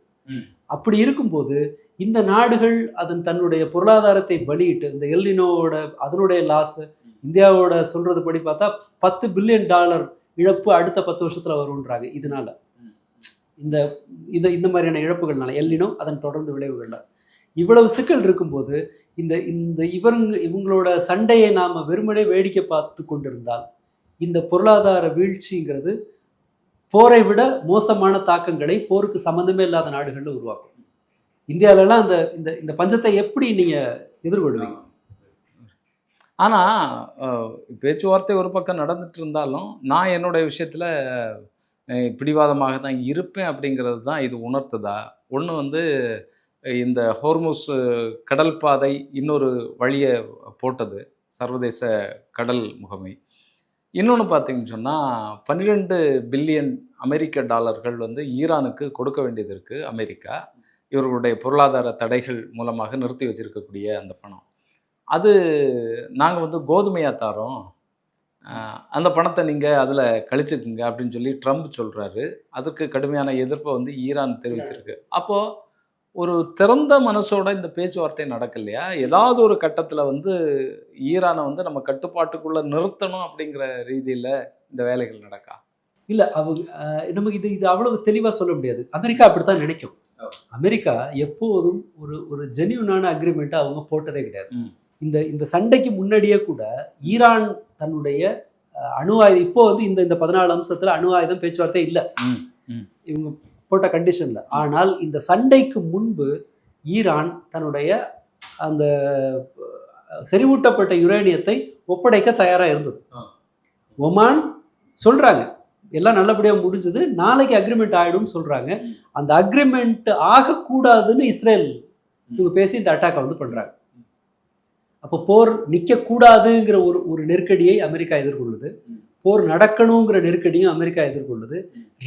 அப்படி இருக்கும்போது இந்த நாடுகள் தன்னுடைய பொருளாதாரத்தை பலியிட்டு, இந்த எல்னினோவோட அதனுடைய லாஸ் இந்தியாவோட சொல்றது படி பார்த்தா $10 பில்லியன் இழப்பு அடுத்த 10 வருஷத்துல வரும்ன்றாங்க. இதனால இந்த மாதிரியான இழப்புகள்னால, எல்னினோ அதன் தொடர்ந்து விளைவுகள்ல இவ்வளவு சிக்கல் இருக்கும்போது இவங்களோட சண்டையை நாம வெறுமனே வேடிக்கை பார்த்து கொண்டிருந்தால் இந்த பொருளாதார வீழ்ச்சிங்கிறது போரை விட மோசமான தாக்கங்களை போருக்கு சம்மந்தமே இல்லாத நாடுகளில் உருவாக்கும். இந்தியாவிலலாம் இந்த பஞ்சத்தை எப்படி நீங்க எதிர்கொள்வீங்க? ஆனால் பேச்சுவார்த்தை ஒரு பக்கம் நடந்துட்டு இருந்தாலும் நான் என்னுடைய விஷயத்தில் பிடிவாதமாக தான் இருப்பேன் அப்படிங்கிறது தான் இது உணர்த்துதா? ஒன்று வந்து இந்த ஹோர்முஸ் கடல் பாதை இன்னொரு வழியை போட்டது சர்வதேச கடல் முகமை. இன்னொன்று பார்த்தீங்கன்னு சொன்னால் 12 பில்லியன் அமெரிக்க டாலர்கள் வந்து ஈரானுக்கு கொடுக்க வேண்டியது இருக்குது. அமெரிக்கா இவர்களுடைய பொருளாதார தடைகள் மூலமாக நிறுத்தி வச்சுருக்கக்கூடிய அந்த பணம், அது நாங்கள் வந்து கோதுமையாக தாரோம், அந்த பணத்தை நீங்கள் அதில் கழிச்சுக்குங்க அப்படின்னு சொல்லி ட்ரம்ப் சொல்கிறாரு. அதுக்கு கடுமையான எதிர்ப்பை வந்து ஈரான் தெரிவிச்சிருக்கு. அப்போது ஒரு திறந்த மனசோட இந்த பேச்சுவார்த்தை நடக்கலையா? ஏதாவது ஒரு கட்டத்தில் வந்து ஈரானை வந்து நம்ம கட்டுப்பாட்டுக்குள்ளே நிறுத்தணும் அப்படிங்கிற ரீதியில் இந்த வேலைகள் நடக்கா? இல்லை, அவங்க நமக்கு இது அவ்வளவு தெளிவாக சொல்ல முடியாது. அமெரிக்கா அப்படித்தான் நினைக்கும். அமெரிக்கா எப்போதும் ஒரு ஜென்யூனான அக்ரிமெண்ட்டை அவங்க போட்டதே கிடையாது. இந்த சண்டைக்கு முன்னாடியே கூட ஈரான் தன்னுடைய அணு ஆயுதம், இப்போ வந்து இந்த 14 அம்சத்தில் அணு ஆயுதம் பேச்சுவார்த்தை இல்லை இவங்க போட்ட கண்டிஷன்ல. ஆனால் இந்த சண்டைக்கு முன்பு ஈரான் தன்னுடைய அந்த செறிவூட்டப்பட்ட யுரேனியத்தை ஒப்படைக்க தயாராக இருந்தது. ஒமான் சொல்றாங்க எல்லாம் நல்லபடியாக முடிஞ்சது, நாளைக்கு அக்ரிமெண்ட் ஆகிடும் சொல்றாங்க. அந்த அக்ரிமெண்ட் ஆகக்கூடாதுன்னு இஸ்ரேல் இவங்க பேசி இந்த அட்டாக்கை வந்து பண்றாங்க. அப்போ போர் நிற்கக்கூடாதுங்கிற ஒரு நெருக்கடியை அமெரிக்கா எதிர்கொள்ளுது, போர் நடக்கணுங்கிற நெருக்கடியும் அமெரிக்கா எதிர்கொள்ளுது.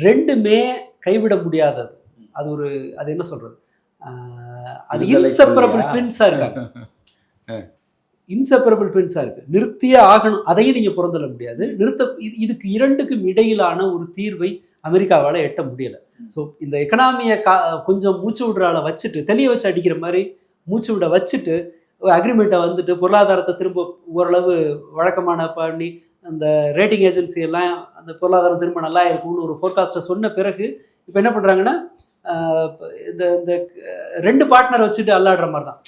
ரெண்டுமே கைவிட முடியாதது. அது என்ன சொல்றது, அது இன்செப்பரபிள் ட்வின்ஸா இருக்காங்க. இன்செப்பரபிள் ட்வின்ஸாக இருக்குது, நிறுத்தியே ஆகணும், அதையும் நீங்கள் புறந்தள்ள முடியாது. இதுக்கு இரண்டுக்கும் இடையிலான ஒரு தீர்வை அமெரிக்காவால் எட்ட முடியலை. ஸோ இந்த எக்கனாமியை கொஞ்சம் மூச்சு விடுறால வச்சுட்டு, தெளிய வச்சு அடிக்கிற மாதிரி மூச்சு விட வச்சுட்டு அக்ரிமெண்ட்டை வந்துட்டு பொருளாதாரத்தை திரும்ப ஓரளவு வழக்கமான பண்ணி அந்த ரேட்டிங் ஏஜென்சி எல்லாம் அந்த பொருளாதாரம் திரும்ப நல்லா இருக்கும்னு ஒரு ஃபோர்காஸ்ட்டை சொன்ன பிறகு இப்போ என்ன பண்ணுறாங்கன்னா, இந்த இந்த 2 பார்ட்னர் வச்சுட்டு அல்லாடுற மாதிரி தான்.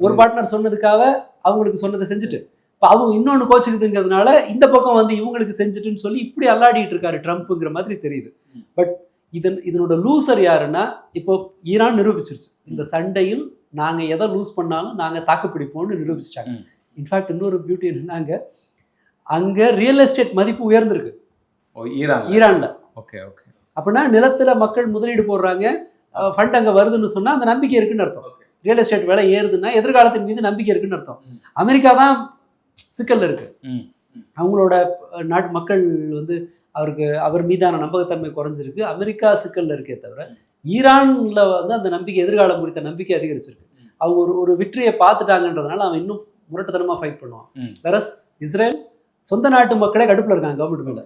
ஒரு பார்ட்னர் சொன்னதுக்காக அவங்களுக்கு சொன்னதை செஞ்சுட்டு இப்போ அவங்க இன்னொன்று கோச்சுக்குதுங்கிறதுனால இந்த பக்கம் வந்து இவங்களுக்கு செஞ்சுட்டுன்னு சொல்லி இப்படி அல்லாடிட்டு இருக்காரு ட்ரம்ப்புங்கிற மாதிரி தெரியுது. பட் இதனோட லூசர் யாருன்னா, இப்போ ஈரான் நிரூபிச்சிருச்சு, இந்த சண்டையில் நாங்கள் எதை லூஸ் பண்ணாலும் நாங்கள் தாக்குப்பிடிப்போம்னு நிரூபிச்சிட்டாங்க. இன்ஃபேக்ட் இன்னொரு பியூட்டி என்னன்னாங்க, அங்கே ரியல் எஸ்டேட் மதிப்பு உயர்ந்திருக்கு ஈரானில். Okay okay. அப்படின்னா நிலத்தில் மக்கள் முதலீடு போடுறாங்க, ஃபண்ட் அங்கே வருதுன்னு சொன்னால் அந்த நம்பிக்கை இருக்குன்னு அர்த்தம். ரியல் எஸ்டேட் விலை ஏறுதுன்னா எதிர்காலத்தின் மீது நம்பிக்கை இருக்குன்னு அர்த்தம். அமெரிக்கா தான் சிக்கல் இருக்கு. அவங்களோட நாட்டு மக்கள் வந்து அவர் மீதான நம்பகத்தன்மை குறைஞ்சிருக்கு. அமெரிக்கா சிக்கல்ல இருக்கே தவிர ஈரான்ல வந்து அந்த நம்பிக்கை, எதிர்காலம் குறித்த நம்பிக்கை அதிகரிச்சிருக்கு. அவங்க ஒரு விக்டரியை பார்த்துட்டாங்கன்றதுனால அவன் இன்னும் முரட்டுத்தனமா ஃபைட் பண்ணுவான். வேற இஸ்ரேல் சொந்த நாட்டு மக்களே கடுப்புல இருக்காங்க கவர்மெண்ட் மேல,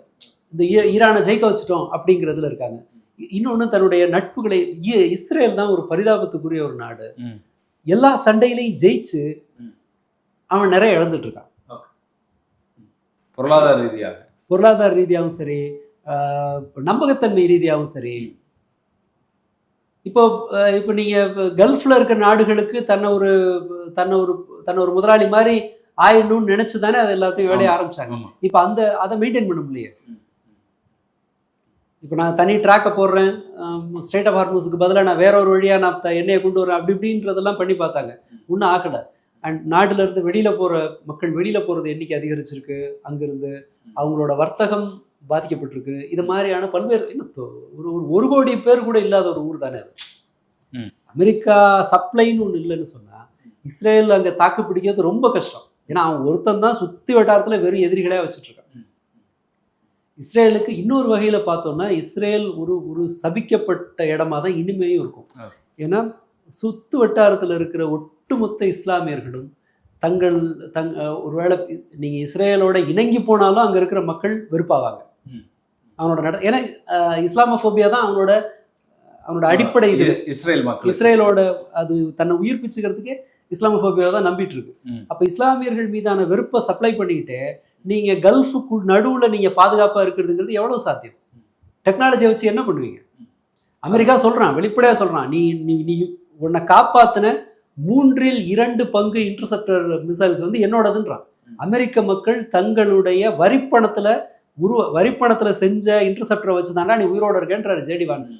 இந்த ஈரானை ஜெயிக்க வச்சுட்டோம் அப்படிங்கிறதுல இருக்காங்க. இன்னொன்று தன்னுடைய நட்புகளை, இஸ்ரேல் தான் ஒரு பரிதாபத்துக்குரிய ஒரு நாடு. எல்லா சண்டையிலையும் ஜெயிச்சு அவன் நிறைய இழந்துட்டு இருக்கான். பொருளாதார ரீதியாகவும் சரி, நம்பகத்தன்மை ரீதியாகவும் சரி. இப்போ நீங்கள் கல்ஃபில் இருக்க நாடுகளுக்கு தன்னை ஒரு முதலாளி மாதிரி ஆயிடணும்னு நினச்சி தானே அது எல்லாத்தையும் வேலையை ஆரம்பித்தாங்க. இப்போ அதை மெயின்டைன் பண்ண முடியலையே. இப்போ நான் தனி ட்ராக்கை போடுறேன், ஸ்ட்ரெயிட் ஆஃப் ஹார்மூஸுக்கு பதிலாக நான் வேற ஒரு வழியாக நான் எண்ணெயை கொண்டு வரேன், அப்படி இப்படின்றதெல்லாம் பண்ணி பார்த்தாங்க, ஒன்றும் ஆகலை. அண்ட் நாட்டிலேருந்து வெளியில் போகிற மக்கள், வெளியில் போகிறது எண்ணிக்கை அதிகரிச்சிருக்கு, அங்கேருந்து அவங்களோட வர்த்தகம் பாதிக்கப்பட்டிருக்கு. இது மாதிரியான பல்வேறு ஒரு கோடி பேர் கூட இல்லாத ஒரு ஊர் தானே அது. அமெரிக்கா சப்ளைன்னு ஒன்று இல்லைன்னு சொன்னால் இஸ்ரேல் அங்கே தாக்கு பிடிக்கிறது ரொம்ப கஷ்டம். ஏன்னா அவன் ஒருத்தன் தான் சுற்றி வட்டாரத்தில் வெறும் எதிரிகளே வச்சுட்டு இருக்கான். இஸ்ரேலுக்கு இன்னொரு வகையில் பார்த்தோம்னா இஸ்ரேல் ஒரு சபிக்கப்பட்ட இடமா தான் இனிமேயும் இருக்கும். ஏன்னா சுற்று வட்டாரத்தில் இருக்கிற ஒட்டுமொத்த இஸ்லாமியர்களும் ஒருவேளை நீங்கள் இஸ்ரேலோட இணங்கி போனாலும் அங்கே இருக்கிற மக்கள் வெறுப்பாவாங்க அவனோட ஏன்னா இஸ்லாமோபியா தான் அவனோட அடிப்படை. இது இஸ்ரேலோட அது தன்னை உயிர்ப்பிச்சுக்கிறதுக்கே இஸ்லாமோபியா தான் நம்பிட்டு இருக்கு. அப்போ இஸ்லாமியர்கள் மீதான வெறுப்பை சப்ளை பண்ணிக்கிட்டு நீங்கள் கல்ஃபுக்கு நடுவில் நீங்கள் பாதுகாப்பாக இருக்கிறதுங்கிறது எவ்வளோ சாத்தியம்? டெக்னாலஜியை வச்சு என்ன பண்ணுவீங்க? அமெரிக்கா சொல்கிறான், வெளிப்படையாக சொல்கிறான், நீ உன்னை காப்பாற்றின 3/2 பங்கு இன்டர்செப்டர் மிசைல்ஸ் வந்து என்னோடதுன்றான். அமெரிக்க மக்கள் தங்களுடைய வரிப்பணத்தில் செஞ்ச இன்டர்செப்டரை வச்சு தாண்டா நீ உயிரோட இருக்கேன்றாரு ஜேடி வான்ஸ்.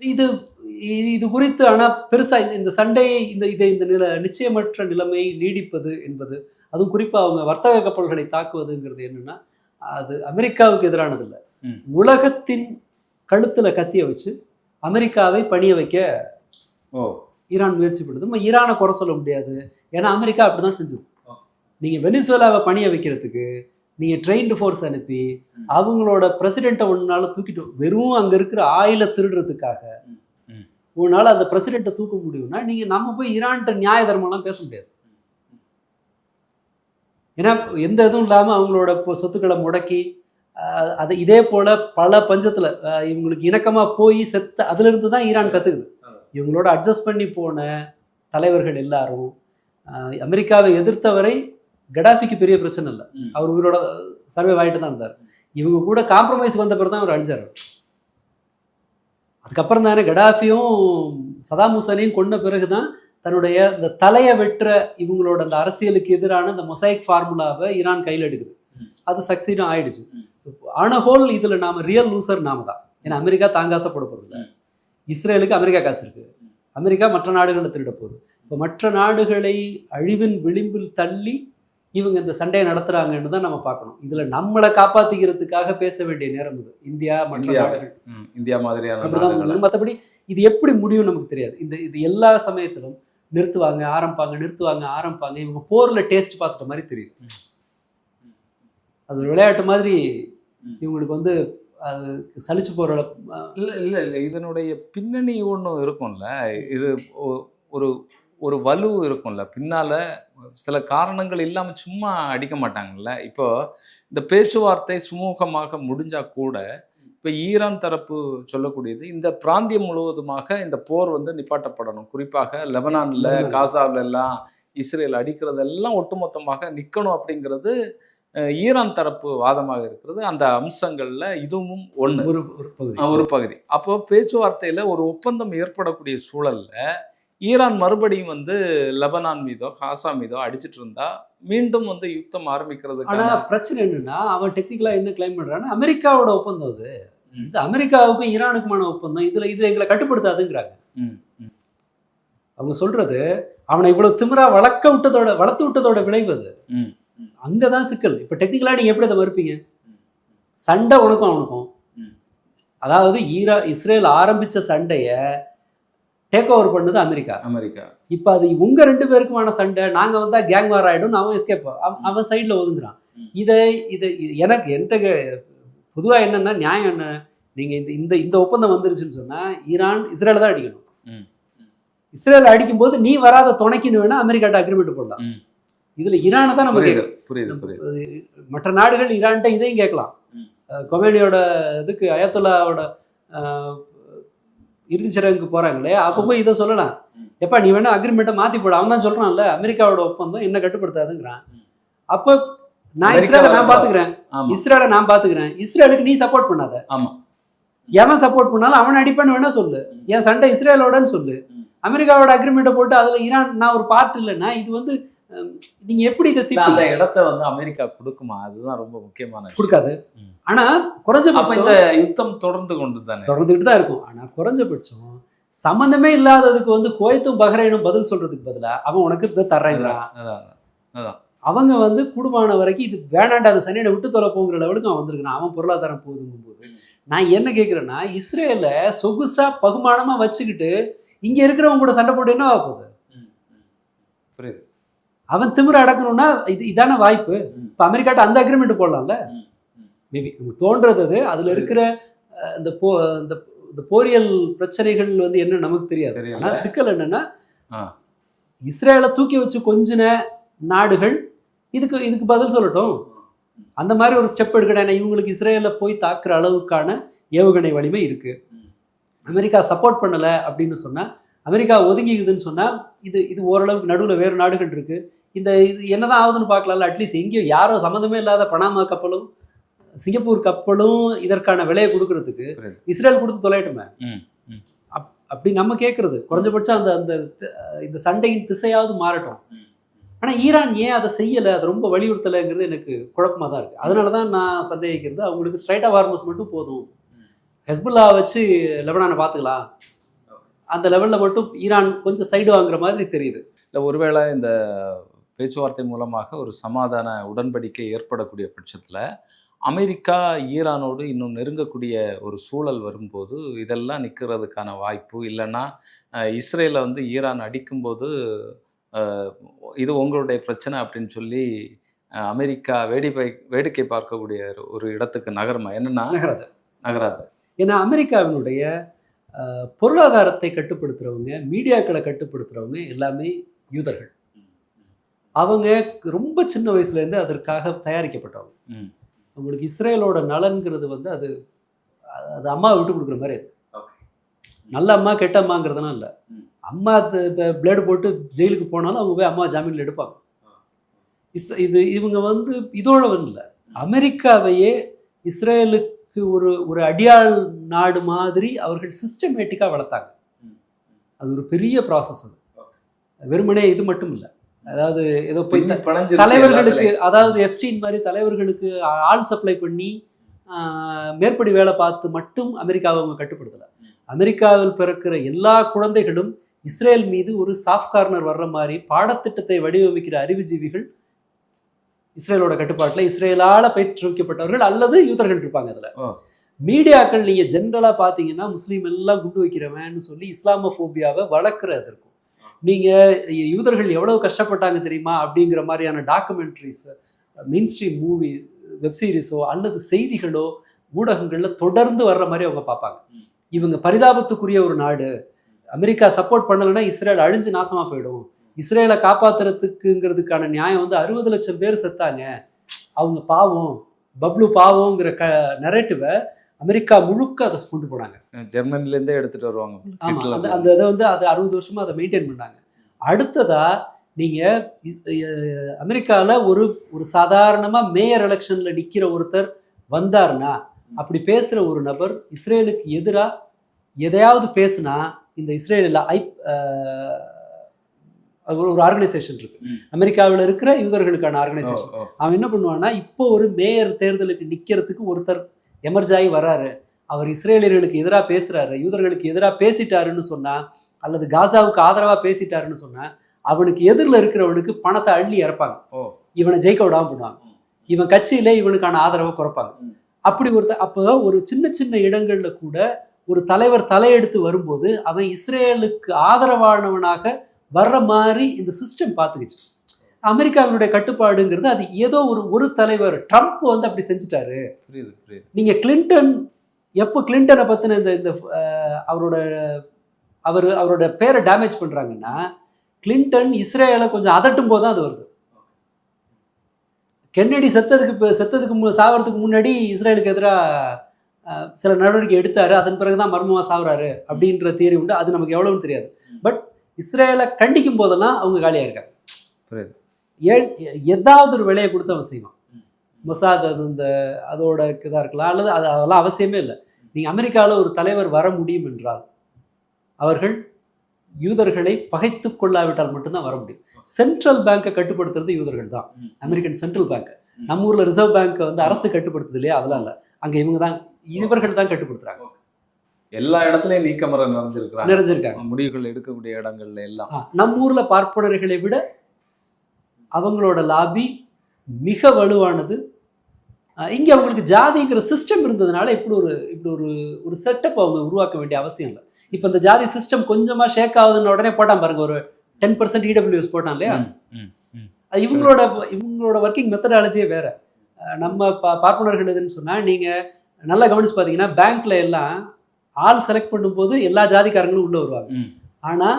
இது குறித்து ஆனால் பெருசாக இந்த சண்டையை இந்த நிச்சயமற்ற நிலைமையை நீடிப்பது என்பது, அதுவும் குறிப்பாக அவங்க வர்த்தக கப்பல்களை தாக்குவதுங்கிறது என்னன்னா, அது அமெரிக்காவுக்கு எதிரானது இல்லை. உலகத்தின் கழுத்துல கத்திய வச்சு அமெரிக்காவை பணிய வைக்க ஈரான் முயற்சி பண்ணுது. நம்ம ஈரானை குறை சொல்ல முடியாது, ஏன்னா அமெரிக்கா அப்படிதான் செஞ்சது. நீங்கள் வெனிசுவேலாவை பணிய வைக்கிறதுக்கு நீங்கள் ட்ரெயின்டு ஃபோர்ஸ் அனுப்பி அவங்களோட பிரசிடெண்ட்டை ஒன்றால் தூக்கிட்டு, வெறும் அங்கே இருக்கிற ஆயிலை திருடுறதுக்காக ஒன்றால் அந்த பிரசிடெண்ட்டை தூக்க முடியும்னா நீங்கள் நம்ம போய் ஈரான்கிட்ட நியாய தர்மம்லாம் பேச முடியாது. ஏன்னா எந்த இதுவும் இல்லாமல் அவங்களோட சொத்துக்களை முடக்கி அதை இதே போல் பல பஞ்சத்தில் இவங்களுக்கு இணக்கமாக போய் அதுலேருந்து தான் ஈரான் கற்றுக்குது. இவங்களோட அட்ஜஸ்ட் பண்ணி போன தலைவர்கள் எல்லாரும் அமெரிக்காவை எதிர்த்தவரை கடாஃபிக்கு பெரிய பிரச்சனை இல்லை, அவர் உயிரோட சர்வே ஆகிட்டு தான் இருந்தார். இவங்க கூட காம்ப்ரமைஸ் வந்த பிறகு தான் அவர் அழிஞ்சார். அதுக்கப்புறம் தானே கடாஃபியும் சதாம் ஹுசைனையும் கொண்ட பிறகு தான் தன்னுடைய இந்த தலையை வெட்டுற இவங்களோட அந்த அரசியலுக்கு எதிரான இந்த மொசைக் ஃபார்முலாவை ஈரான் கையில் எடுக்குது. அது சக்சீடும் ஆயிடுச்சு. ஆனஹோல் இதில் நாம் ரியல் லூசர் நாம தான். ஏன்னா அமெரிக்கா தாங்காசப்பட போகிறதில்ல, இஸ்ரேலுக்கு அமெரிக்கா காசு இருக்குது, அமெரிக்கா மற்ற நாடுகளை திருட போகுது. இப்போ மற்ற நாடுகளை அழிவின் விளிம்பில் தள்ளி இவங்க இந்த சண்டையை நடத்துகிறாங்கன்னு தான் நம்ம பார்க்கணும். இதில் நம்மளை காப்பாற்றிக்கிறதுக்காக பேச வேண்டிய நேரம் இது. இந்தியா மற்ற நாடுகள், இந்தியா மாதிரியான அப்படிதான். மற்றபடி இது எப்படி முடியும் நமக்கு தெரியாது. இது எல்லா சமயத்திலும் நிறுத்துவாங்க ஆரம்பிப்பாங்க. இவங்க போரில் டேஸ்ட் பார்த்துட்ட மாதிரி தெரியுது. அது ஒரு விளையாட்டு மாதிரி இவங்களுக்கு வந்து அது சலிச்சு போகிற இல்லை இதனுடைய பின்னணி ஒன்று இருக்கும்ல. இது ஒரு ஒரு வலு இருக்கும்ல, பின்னால சில காரணங்கள் இல்லாம சும்மா அடிக்க மாட்டாங்கல்ல. இப்போ இந்த பேச்சுவார்த்தை சுமூகமாக முடிஞ்சா கூட, இப்ப ஈரான் தரப்பு சொல்லக்கூடியது, இந்த பிராந்தியம் முழுவதுமாக இந்த போர் வந்து நிப்பாட்டப்படணும். குறிப்பாக லெபனான்ல, லெபனான். காசாவுலலாம் இஸ்ரேல் அடிக்கிறதெல்லாம் ஒட்டுமொத்தமாக நிக்கணும் அப்படிங்கிறது ஈரான் தரப்பு வாதமாக இருக்கிறது. அந்த அம்சங்கள்ல இதுவும் ஒண்ணு. ஒரு பகுதி. ஒரு பகுதி. அப்போ பேச்சுவார்த்தையில ஒரு ஒப்பந்தம் ஏற்படக்கூடிய சூழல்ல, ஈரான் மறுபடியும் வந்து லெபனான் மீதோ, காசா மீதோ அடிச்சிட்டு இருந்தா, மீண்டும் வந்து யுத்தம் ஆனா ஆரம்பிக்கிறதுக்கான பிரச்சனை என்னன்னா, அவன் டெக்னிக்கலா என்ன கிளைம் பண்றான்னா, அமெரிக்காவோட ஒப்பந்தம் அது. இது அமெரிக்காவுக்கும் ஈரானுக்குமான ஒப்பந்தம். இது எங்களை கட்டுப்படுத்தாதுங்கிறாங்க. ம், ம், அவங்க சொல்றது, அவனை இவ்வளவு திமிரா வளர்த்து விட்டதோட விளைவு அது. ம், அங்கதான் சிக்கல். இப்ப டெக்னிக்கலா நீங்க எப்படி அதை மறுப்பீங்க? ம், சண்டை உனக்கும் அவனுக்கும். ம். அதாவது இஸ்ரேல் ஆரம்பிச்ச சண்டைய டேக் ஓவர் பண்ணது அமெரிக்கா. அமெரிக்கா. இப்ப அது உங்க 2 பேருக்குமான சண்டை. நாங்க வந்தா கேங் வார் ஆயிடும். அவன் எஸ்கேப் அவன் சைட்ல ஒதுங்குறான். ம். இதை இதை எனக்கு என்கிட்ட பொதுவா என்னன்னா, நியாயம் என்ன? நீங்க இந்த இந்த இந்த ஒப்பந்தம் வந்துருச்சுன்னு சொன்னா ஈரான் இஸ்ரேலை தான் அடிக்கணும். ம், இஸ்ரேல் அடிக்கும்போது நீ வராத துணைக்குன்னு வேணா அமெரிக்காட்ட அக்ரிமெண்ட் போடலாம். ம். இதுல ஈரானை தான் நம்ம புரியுது, கேட்கணும். புரியுது, புரியுது. மற்ற நாடுகள் ஈரான்ட்ட இதையும் கேட்கலாம். ம். கொமேனியோட இதுக்கு அயத்துல்லாவோட இறுதி சடங்குக்கு போறாங்களே, அப்போ போய் இதை சொல்லலாம். ம். எப்பா நீ வேணா அக்ரிமெண்ட்டை மாத்தி போட. அவன் தான் சொல்றான்ல, அமெரிக்காவோட ஒப்பந்தம் என்ன கட்டுப்படுத்தாதுங்கிறான். ம். அப்போ நான் இஸ்ரேலை நான் பாத்துக்கிறேன், ஆமா, இஸ்ரேலை நான் பாத்துக்கிறேன், இஸ்ரேலுக்கு நீ சப்போர்ட் பண்ணாத. ஆமா. எவன் சப்போர்ட் பண்ணாலும் அவன் அடிப்பான்னு வேணா சொல்லு. ம். என் சண்டை இஸ்ரேலோடன்னு சொல்லு. ம். அமெரிக்காவோட அக்ரிமெண்ட்டை போட்டு அதுல ஈரான் நான் ஒரு பார்ட் இல்லைன்னா இது வந்து நீங்க எப்படி இதை இல்ல, அந்த தீர்ப்பீங்க? இடத்த வந்து அமெரிக்கா கொடுக்குமா? அதுதான் ரொம்ப முக்கியமான விஷயம். கொடுக்காது. ம். ஆனா அப்ப குறைஞ்சபட்சம் இந்த யுத்தம் தொடர்ந்து கொண்டு தானே. தொடர்ந்துகிட்டு தான் இருக்கும். ஆனா குறைஞ்சபட்சம் சம்பந்தமே இல்லாததுக்கு வந்து குவைத்தும் பஹ்ரைனும் பதில் சொல்றதுக்கு பதிலா அவன் உனக்கு இதை தர்றேங்கிறான். அதான், அதான். அவங்க வந்து கூடுமான வரைக்கும் இது வேணாண்டா, அந்த சனியை விட்டு தொலை போங்கிற லெவலுக்கு அவன் வந்திருக்கான். அவன் பொருளாதாரம் போகுதுங்கும் போது நான் என்ன கேட்கிறேன்னா, இஸ்ரேலை சொகுசா பகுமானமா வச்சுக்கிட்டு இங்க இருக்கிறவங்க கூட சண்டை போட்டு என்ன ஆக போகுது? ம், ம். புரியுது. அவன் திமிர அடக்கணும்னா இதான வாய்ப்பு. ம், இப்ப அமெரிக்காட்ட அந்த அக்ரிமெண்ட் போடலாம்ல. ம், ம். மேபி உங்களுக்கு தோன்றது அது. அதுல இருக்கிற இந்த இந்த போரியல் பிரச்சனைகள் வந்து என்ன நமக்கு தெரியாது. தெரியல. ஆனா சிக்கல் என்னன்னா, ஆ. இஸ்ரேலை தூக்கி வச்சு கொஞ்சின நாடுகள் இதுக்கு பதில் சொல்லட்டும். அந்த மாதிரி ஒரு ஸ்டெப் எடுக்கணும். ஏன்னா இவங்களுக்கு இஸ்ரேலை போய் தாக்குற அளவுக்கான ஏவுகணை வலிமை இருக்கு. ம். அமெரிக்கா சப்போர்ட் பண்ணல அப்படின்னு சொன்னா, அமெரிக்கா ஒதுங்கிக்குதுன்னு சொன்னா, இது ஓரளவுக்கு நடுவில் வேறு நாடுகள் இருக்கு. இது என்னதான் ஆகுதுன்னு பார்க்கலாம்ல. அட்லீஸ்ட் எங்கேயோ யாரோ சம்மந்தமே இல்லாத பனாமா கப்பலும் சிங்கப்பூர் கப்பலும் இதற்கான விலையை கொடுக்கறதுக்கு புரியுது. இஸ்ரேல் கொடுத்து தொலையட்டுமே. ம், ம். அப்படி நம்ம கேட்கறது குறைஞ்சபட்சம் அந்த அந்த இந்த சண்டையின் திசையாவது மாறட்டும். ம். ஆனா ஈரான் ஏன் அதை செய்யலை, அதை ரொம்ப வலியுறுத்தலைங்கிறது எனக்கு குழப்பமா தான் இருக்கு. அதனால தான் நான் சந்தேகிக்கிறது, அவங்களுக்கு ஸ்ட்ரைட் ஆஃப் ஹார்மஸ் மட்டும் போதும், ஹெஸ்புல்லா வச்சு லெபனானை பார்த்துக்கலாம், அந்த லெவலில் மட்டும் ஈரான் கொஞ்சம் சைடு வாங்குற மாதிரி தெரியுது. இல்லை, ஒருவேளை இந்த பேச்சுவார்த்தை மூலமாக ஒரு சமாதான உடன்படிக்கை ஏற்படக்கூடிய பட்சத்தில் அமெரிக்கா ஈரானோடு இன்னும் நெருங்கக்கூடிய ஒரு சூழல் வரும்போது இதெல்லாம் நிற்கிறதுக்கான வாய்ப்பு, இல்லைன்னா இஸ்ரேலை வந்து ஈரான் அடிக்கும்போது இது உங்களுடைய பிரச்சனை அப்படின்னு சொல்லி அமெரிக்கா வேடிக்கை பார்க்கக்கூடிய ஒரு இடத்துக்கு நகரமா? என்னன்னா நகராது. ஏன்னா அமெரிக்காவினுடைய பொருளாதாரத்தை கட்டுப்படுத்துறவங்க, மீடியாக்களை கட்டுப்படுத்துறவங்க எல்லாமே யூதர்கள். அவங்க ரொம்ப சின்ன வயசுலேருந்து அதற்காக தயாரிக்கப்பட்டவங்க. உங்களுக்கு இஸ்ரேலோட நலன்கிறது வந்து அது அம்மாவை விட்டு கொடுக்குற மாதிரி. அது நல்ல அம்மா கெட்ட அம்மாங்கிறதுலாம் இல்லை. அம்மா பிளேடு போட்டு ஜெயிலுக்கு போனாலும் அவங்க போய் அம்மா ஜாமீனில் எடுப்பாங்க. இவங்க வந்து இதோட இல்லை, அமெரிக்காவையே இஸ்ரேலுக்கு ஒரு அடியாள் நாடு மாதிரி அவர்கள் சிஸ்டமேட்டிக்காக வளர்த்தாங்க. அது ஒரு பெரிய ப்ராசஸ். அது வெறுமனே இது மட்டும் இல்லை. அதாவது ஏதோ போய் தலைவர்களுக்கு, அதாவது எப்ஸ்டீன் மாதிரி தலைவர்களுக்கு ஆள் சப்ளை பண்ணி மேற்படி வேலை பார்த்து மட்டும் அமெரிக்காவை அவங்க கட்டுப்படுத்தலை. அமெரிக்காவில் பிறக்கிற எல்லா குழந்தைகளும் இஸ்ரேல் மீது ஒரு சாஃப்ட் கார்னர் வர்ற மாதிரி பாடத்திட்டத்தை வடிவமைக்கிற அறிவுஜீவிகள் இஸ்ரேலோட கட்டுப்பாட்டில் இஸ்ரேலால் பயிற்றுவிக்கப்பட்டவர்கள் அல்லது யூதர்கள் இருப்பாங்க. அதில் மீடியாக்கள் நீங்கள் ஜென்ரலாக பார்த்தீங்கன்னா முஸ்லீம் எல்லாம் குண்டு வைக்கிறவன்னு சொல்லி இஸ்லாமோஃபோபியாவை வளர்க்குறது இருக்கும். நீங்கள் யூதர்கள் எவ்வளவு கஷ்டப்பட்டாங்க தெரியுமா அப்படிங்கிற மாதிரியான டாக்குமெண்ட்ரிஸ், மெயின் ஸ்ட்ரீம் மூவி, வெப்சீரிஸோ அல்லது செய்திகளோ ஊடகங்களில் தொடர்ந்து வர்ற மாதிரி அவங்க பார்ப்பாங்க. இவங்க பரிதாபத்துக்குரிய ஒரு நாடு, அமெரிக்கா சப்போர்ட் பண்ணலைன்னா இஸ்ரேல் அழிஞ்சு நாசமா போயிடும், இஸ்ரேலை காப்பாத்துறதுக்குங்கிறதுக்கான நியாயம் வந்து 60 லட்சம் பேர் செத்தாங்க, அவங்க பாவம், பப்ளு பாவங்கிற நரேட்டிவை அமெரிக்கா முழுக்க அதை கொண்டு போனாங்க. ஜெர்மனிலேருந்தே எடுத்துட்டு வருவாங்க. ஆமா, அந்த அந்த இதை வந்து அது 60 வருஷமா அதை மெயின்டைன் பண்ணாங்க. அடுத்ததா நீங்க அமெரிக்கால ஒரு ஒரு சாதாரணமா மேயர் எலெக்ஷன்ல நிக்கிற ஒருத்தர் வந்தாருன்னா, அப்படி பேசுற ஒரு நபர் இஸ்ரேலுக்கு எதிரா எதையாவது பேசுனா, இந்த இஸ்ரேலில் ஒரு ஆர்கனைசேஷன் இருக்கு, அமெரிக்காவில் இருக்கிற யூதர்களுக்கான ஆர்கனைசேஷன். அவன் என்ன பண்ணுவான்னா, இப்போ ஒரு மேயர் தேர்தலுக்கு நிக்கிறதுக்கு ஒருத்தர் எமர்ஜ் ஆகி வர்றாரு, அவர் இஸ்ரேலியர்களுக்கு எதிராக பேசுறாரு, யூதர்களுக்கு எதிராக பேசிட்டாருன்னு சொன்னா, அல்லது காசாவுக்கு ஆதரவா பேசிட்டாருன்னு சொன்னா, அவனுக்கு எதிரில் இருக்கிறவனுக்கு பணத்தை அள்ளி இறப்பாங்க, இவனை ஜெயிக்க விடாம பண்ணுவாங்க, இவன் கட்சியில இவனுக்கான ஆதரவை குறைப்பாங்க. அப்படி அப்போ ஒரு சின்ன சின்ன இடங்கள்ல கூட ஒரு தலைவர் தலையெடுத்து வரும்போது அவன் இஸ்ரேலுக்கு ஆதரவானவனாக வர்ற மாதிரி இந்த சிஸ்டம் பார்த்துக்கிச்சு. அமெரிக்காவினுடைய கட்டுப்பாடுங்கிறது அது ஏதோ ஒரு தலைவர் ட்ரம்ப் வந்து அப்படி செஞ்சுட்டாரு. நீங்க கிளின்டன், எப்போ கிளின்டனை பத்தின இந்த அவரோட பேரை டேமேஜ் பண்றாங்கன்னா, கிளின்டன் இஸ்ரேலை கொஞ்சம் அதட்டும் போது தான் அது வருது. கென்னடி சாவறதுக்கு முன்னாடி இஸ்ரேலுக்கு எதிராக சில நடவடிக்கை எடுத்தாரு, அதன் பிறகுதான் மர்மமா சாவுறாரு அப்படின்ற தியரி உண்டு. அது நமக்கு எவ்வளவுன்னு தெரியாது. பட் இஸ்ரேலை கண்டிக்கும் போதெல்லாம் அவங்க காலியா இருக்காங்க. ஏதாவது ஒரு வேலையை கொடுத்து அவன் செய்வான். மொசாத் அதோட இதாக இருக்கலாம், அல்லது அதெல்லாம் அவசியமே இல்லை. நீங்க அமெரிக்காவில் ஒரு தலைவர் வர முடியும் என்றால் அவர்கள் யூதர்களை பகைத்து கொள்ளாவிட்டால் மட்டும்தான் வர முடியும். சென்ட்ரல் பேங்கை கட்டுப்படுத்துறது யூதர்கள் தான், அமெரிக்கன் சென்ட்ரல் பேங்க். நம்ம ஊர்ல ரிசர்வ் பேங்க் வந்து அரசு கட்டுப்படுத்துது இல்லையா, அதெல்லாம் இல்லை, அங்க இவர்கள் தான் கட்டுப்படுத்துறாங்க. எல்லா இடத்துலயும் நீக்கமர நிறைஞ்சிருக்காங்க, முடிவுகள் எடுக்கக்கூடிய இடங்கள்ல எல்லாம். நம்ம ஊர்ல பார்ப்பனர்களை விட அவங்களோட லாபி மிக வலுவானது. இங்க அவங்களுக்கு ஜாதிங்கிற சிஸ்டம் இருந்ததுனால இப்படி ஒரு செட்டப் அவங்க உருவாக்க வேண்டிய அவசியம் இல்லை. இப்போ இந்த ஜாதி சிஸ்டம் கொஞ்சமா ஷேக் ஆகுதுன்னு உடனே போட்டான் பாருங்க, ஒரு 10% இடபிள்யூஎஸ் போட்டான் இல்லையா. இவங்களோட ஒர்க்கிங் மெத்தடாலஜியே வேற. நம்ம பார்ப்பனர்கள் எதுன்னு சொன்னா, நீங்க நல்லா கவனிச்சு பார்த்தீங்கன்னா பேங்க்ல எல்லாம் ஆள் செலக்ட் பண்ணும்போது எல்லா ஜாதிக்காரங்களும் உள்ள வருவாங்க. ஆனா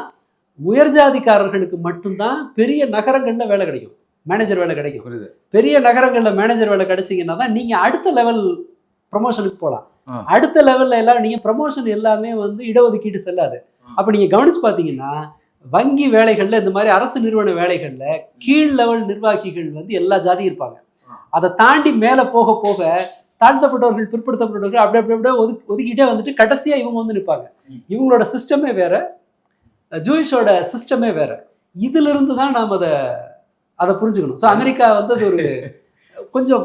உயர் ஜாதிக்காரர்களுக்கு மட்டும்தான் பெரிய நகரங்கள்ல வேலை கிடைக்கும், மேனேஜர் வேலை கிடைக்கும். பெரிய நகரங்கள்ல மேனேஜர் வேலை கிடைச்சிங்கன்னா தான் நீங்க அடுத்த லெவல் ப்ரமோஷனுக்கு போகலாம். அடுத்த லெவல்ல எல்லாம் நீங்க ப்ரமோஷன் எல்லாமே வந்து இடஒதுக்கீடு செல்லாது. அப்ப நீங்க கவனிச்சு பார்த்தீங்கன்னா வங்கி வேலைகள்ல, இந்த மாதிரி அரசு நிறுவன வேலைகள்ல கீழ் லெவல் நிர்வாகிகள் வந்து எல்லா ஜாதியும் இருப்பாங்க. அதை தாண்டி மேல போக போக தாழ்த்தப்பட்டவர்கள், பிற்படுத்தப்பட்டவர்கள் அப்படியே ஒதுக்கிட்டே வந்துட்டு கடைசியா இவங்க வந்து நிற்பாங்க. இவங்களோட சிஸ்டமே வேற, ஜூயிஷோட சிஸ்டமே வேற. இதுல இருந்து தான் நாம் அதை புரிஞ்சுக்கணும். ஸோ அமெரிக்கா வந்து அது ஒரு கொஞ்சம்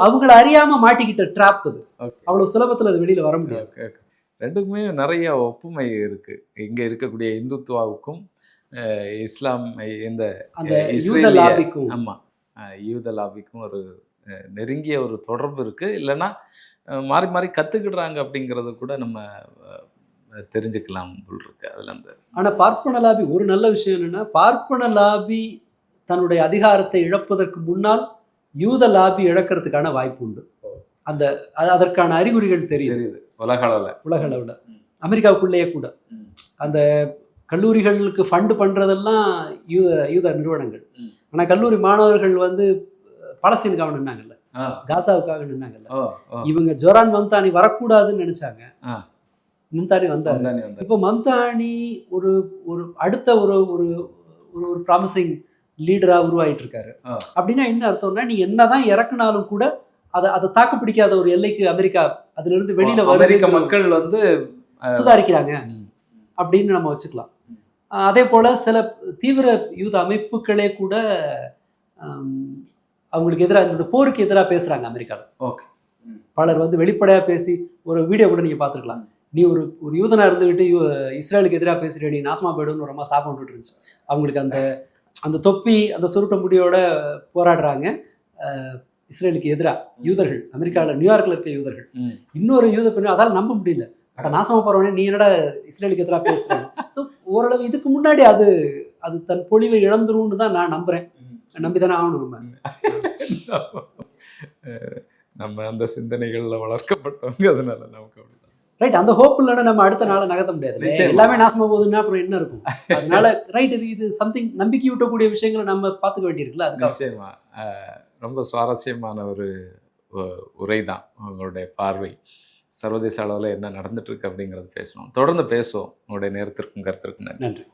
அவங்கள அறியாம மாட்டிக்கிட்ட ட்ராப். அது அவ்வளவு சுலபத்தில் அது வெளியில வர முடியாது. ரெண்டுக்குமே நிறைய ஒப்புமை இருக்கு. இங்க இருக்கக்கூடிய இந்துத்துவாவுக்கும் இஸ்லாம் இந்த யூதலாபிக்கும், ஆமா, யூதலாபிக்கும் ஒரு நெருங்கிய ஒரு தொடர்பு இருக்கு. இல்லைன்னா மாறி மாறி கத்துக்கிடுறாங்க அப்படிங்கிறது கூட நம்ம தெரிஞ்சுக்கலாம் போல் இருக்கு அதுல இருந்து. ஆனா பார்ப்பன லாபி ஒரு நல்ல விஷயம் என்னன்னா, பார்ப்பன லாபி தன்னுடைய அதிகாரத்தை இழப்பதற்கு முன்னால் யூத லாபி இழக்கிறதுக்கான வாய்ப்பு உண்டு. அதற்கான அறிகுறிகள் தெரியுது உலக அளவில். அமெரிக்காவுக்குள்ளேயே கூட அந்த கல்லூரிகளுக்கு ஃபண்டு பண்றதெல்லாம் யூத நிறுவனங்கள். ஆனா கல்லூரி மாணவர்கள் வந்து பலஸ்தீனுக்காக நின்னாங்கல்ல, காசாவுக்காக நின்னாங்கல்ல. இவங்க ஜோரான் மம்தானி வரக்கூடாதுன்னு நினைச்சாங்க, மம்தானி வந்தாங்க. இப்போ மம்தானி ஒரு அடுத்த ஒரு ப்ராமிசிங் லீடரா உருவாயிட்டு இருக்காரு. அப்படின்னா என்ன அர்த்தம்னா, நீ என்னதான் இறக்குனாலும் கூட அதை தாக்கு பிடிக்காத ஒரு எல்லைக்கு அமெரிக்கா அதுல இருந்து வெளியில அமெரிக்க மக்கள் வந்து சுதாரிக்கிறாங்க அப்படின்னு நம்ம வச்சுக்கலாம். அதே போல சில தீவிர யூத அமைப்புகளே கூட அவங்களுக்கு எதிராக இந்த போருக்கு எதிராக பேசுறாங்க அமெரிக்காவில். பலர் வந்து வெளிப்படையா பேசி, ஒரு வீடியோ கூட நீங்க பார்த்துருக்கலாம், நீ ஒரு யூதனா இருந்துகிட்டு இஸ்ரேலுக்கு எதிராக பேசுற, நீ நாசமா போயிடுன்னு ரொம்ப சாபம் விட்டுட்டு இருந்துச்சு. அவங்களுக்கு அந்த தொப்பி அந்த சுருட்ட முடியோட போராடுறாங்க இஸ்ரேலுக்கு எதிராக யூதர்கள், அமெரிக்காவில் நியூயார்க்ல இருக்க யூதர்கள். இன்னொரு யூத பெண் அதால நம்ப முடியல, அட நாசமா போறவனே நீ என்னடா இஸ்ரேலுக்கு எதிராக பேசுறாங்க. ஸோ ஓரளவு இதுக்கு முன்னாடி அது தன் பொலிவை இழந்துரும்னு தான் நான் நம்புறேன். நம்பிதானே ஆகணும். நம்ம அந்த சிந்தனைகள்ல வளர்க்கப்பட்டவங்க, அதனால நமக்கு ரைட், அந்த ஹோப் இல்லைன்னா நம்ம அடுத்த நாளை நகர்த்த முடியாது. நிச்சயமா. எல்லாமே நாசமா போகுதுன்னா அப்புறம் என்ன இருக்கும்? அதனால ரைட், இது சம்திங் நம்பிக்கை ஊட்டக்கூடிய விஷயங்களை நம்ம பார்த்துக்க வேண்டியிருக்குல்ல. அதுக்காக நிச்சயமா. ரொம்ப சுவாரஸ்யமான ஒரு உரை தான் உங்களுடைய பார்வை. சர்வதேச அளவில் என்ன நடந்துட்டு இருக்கு அப்படிங்கிறது பேசணும். தொடர்ந்து பேசுவோம். உங்களுடைய நேரத்திற்கும் கருத்திற்கும் நன்றி. நன்றி.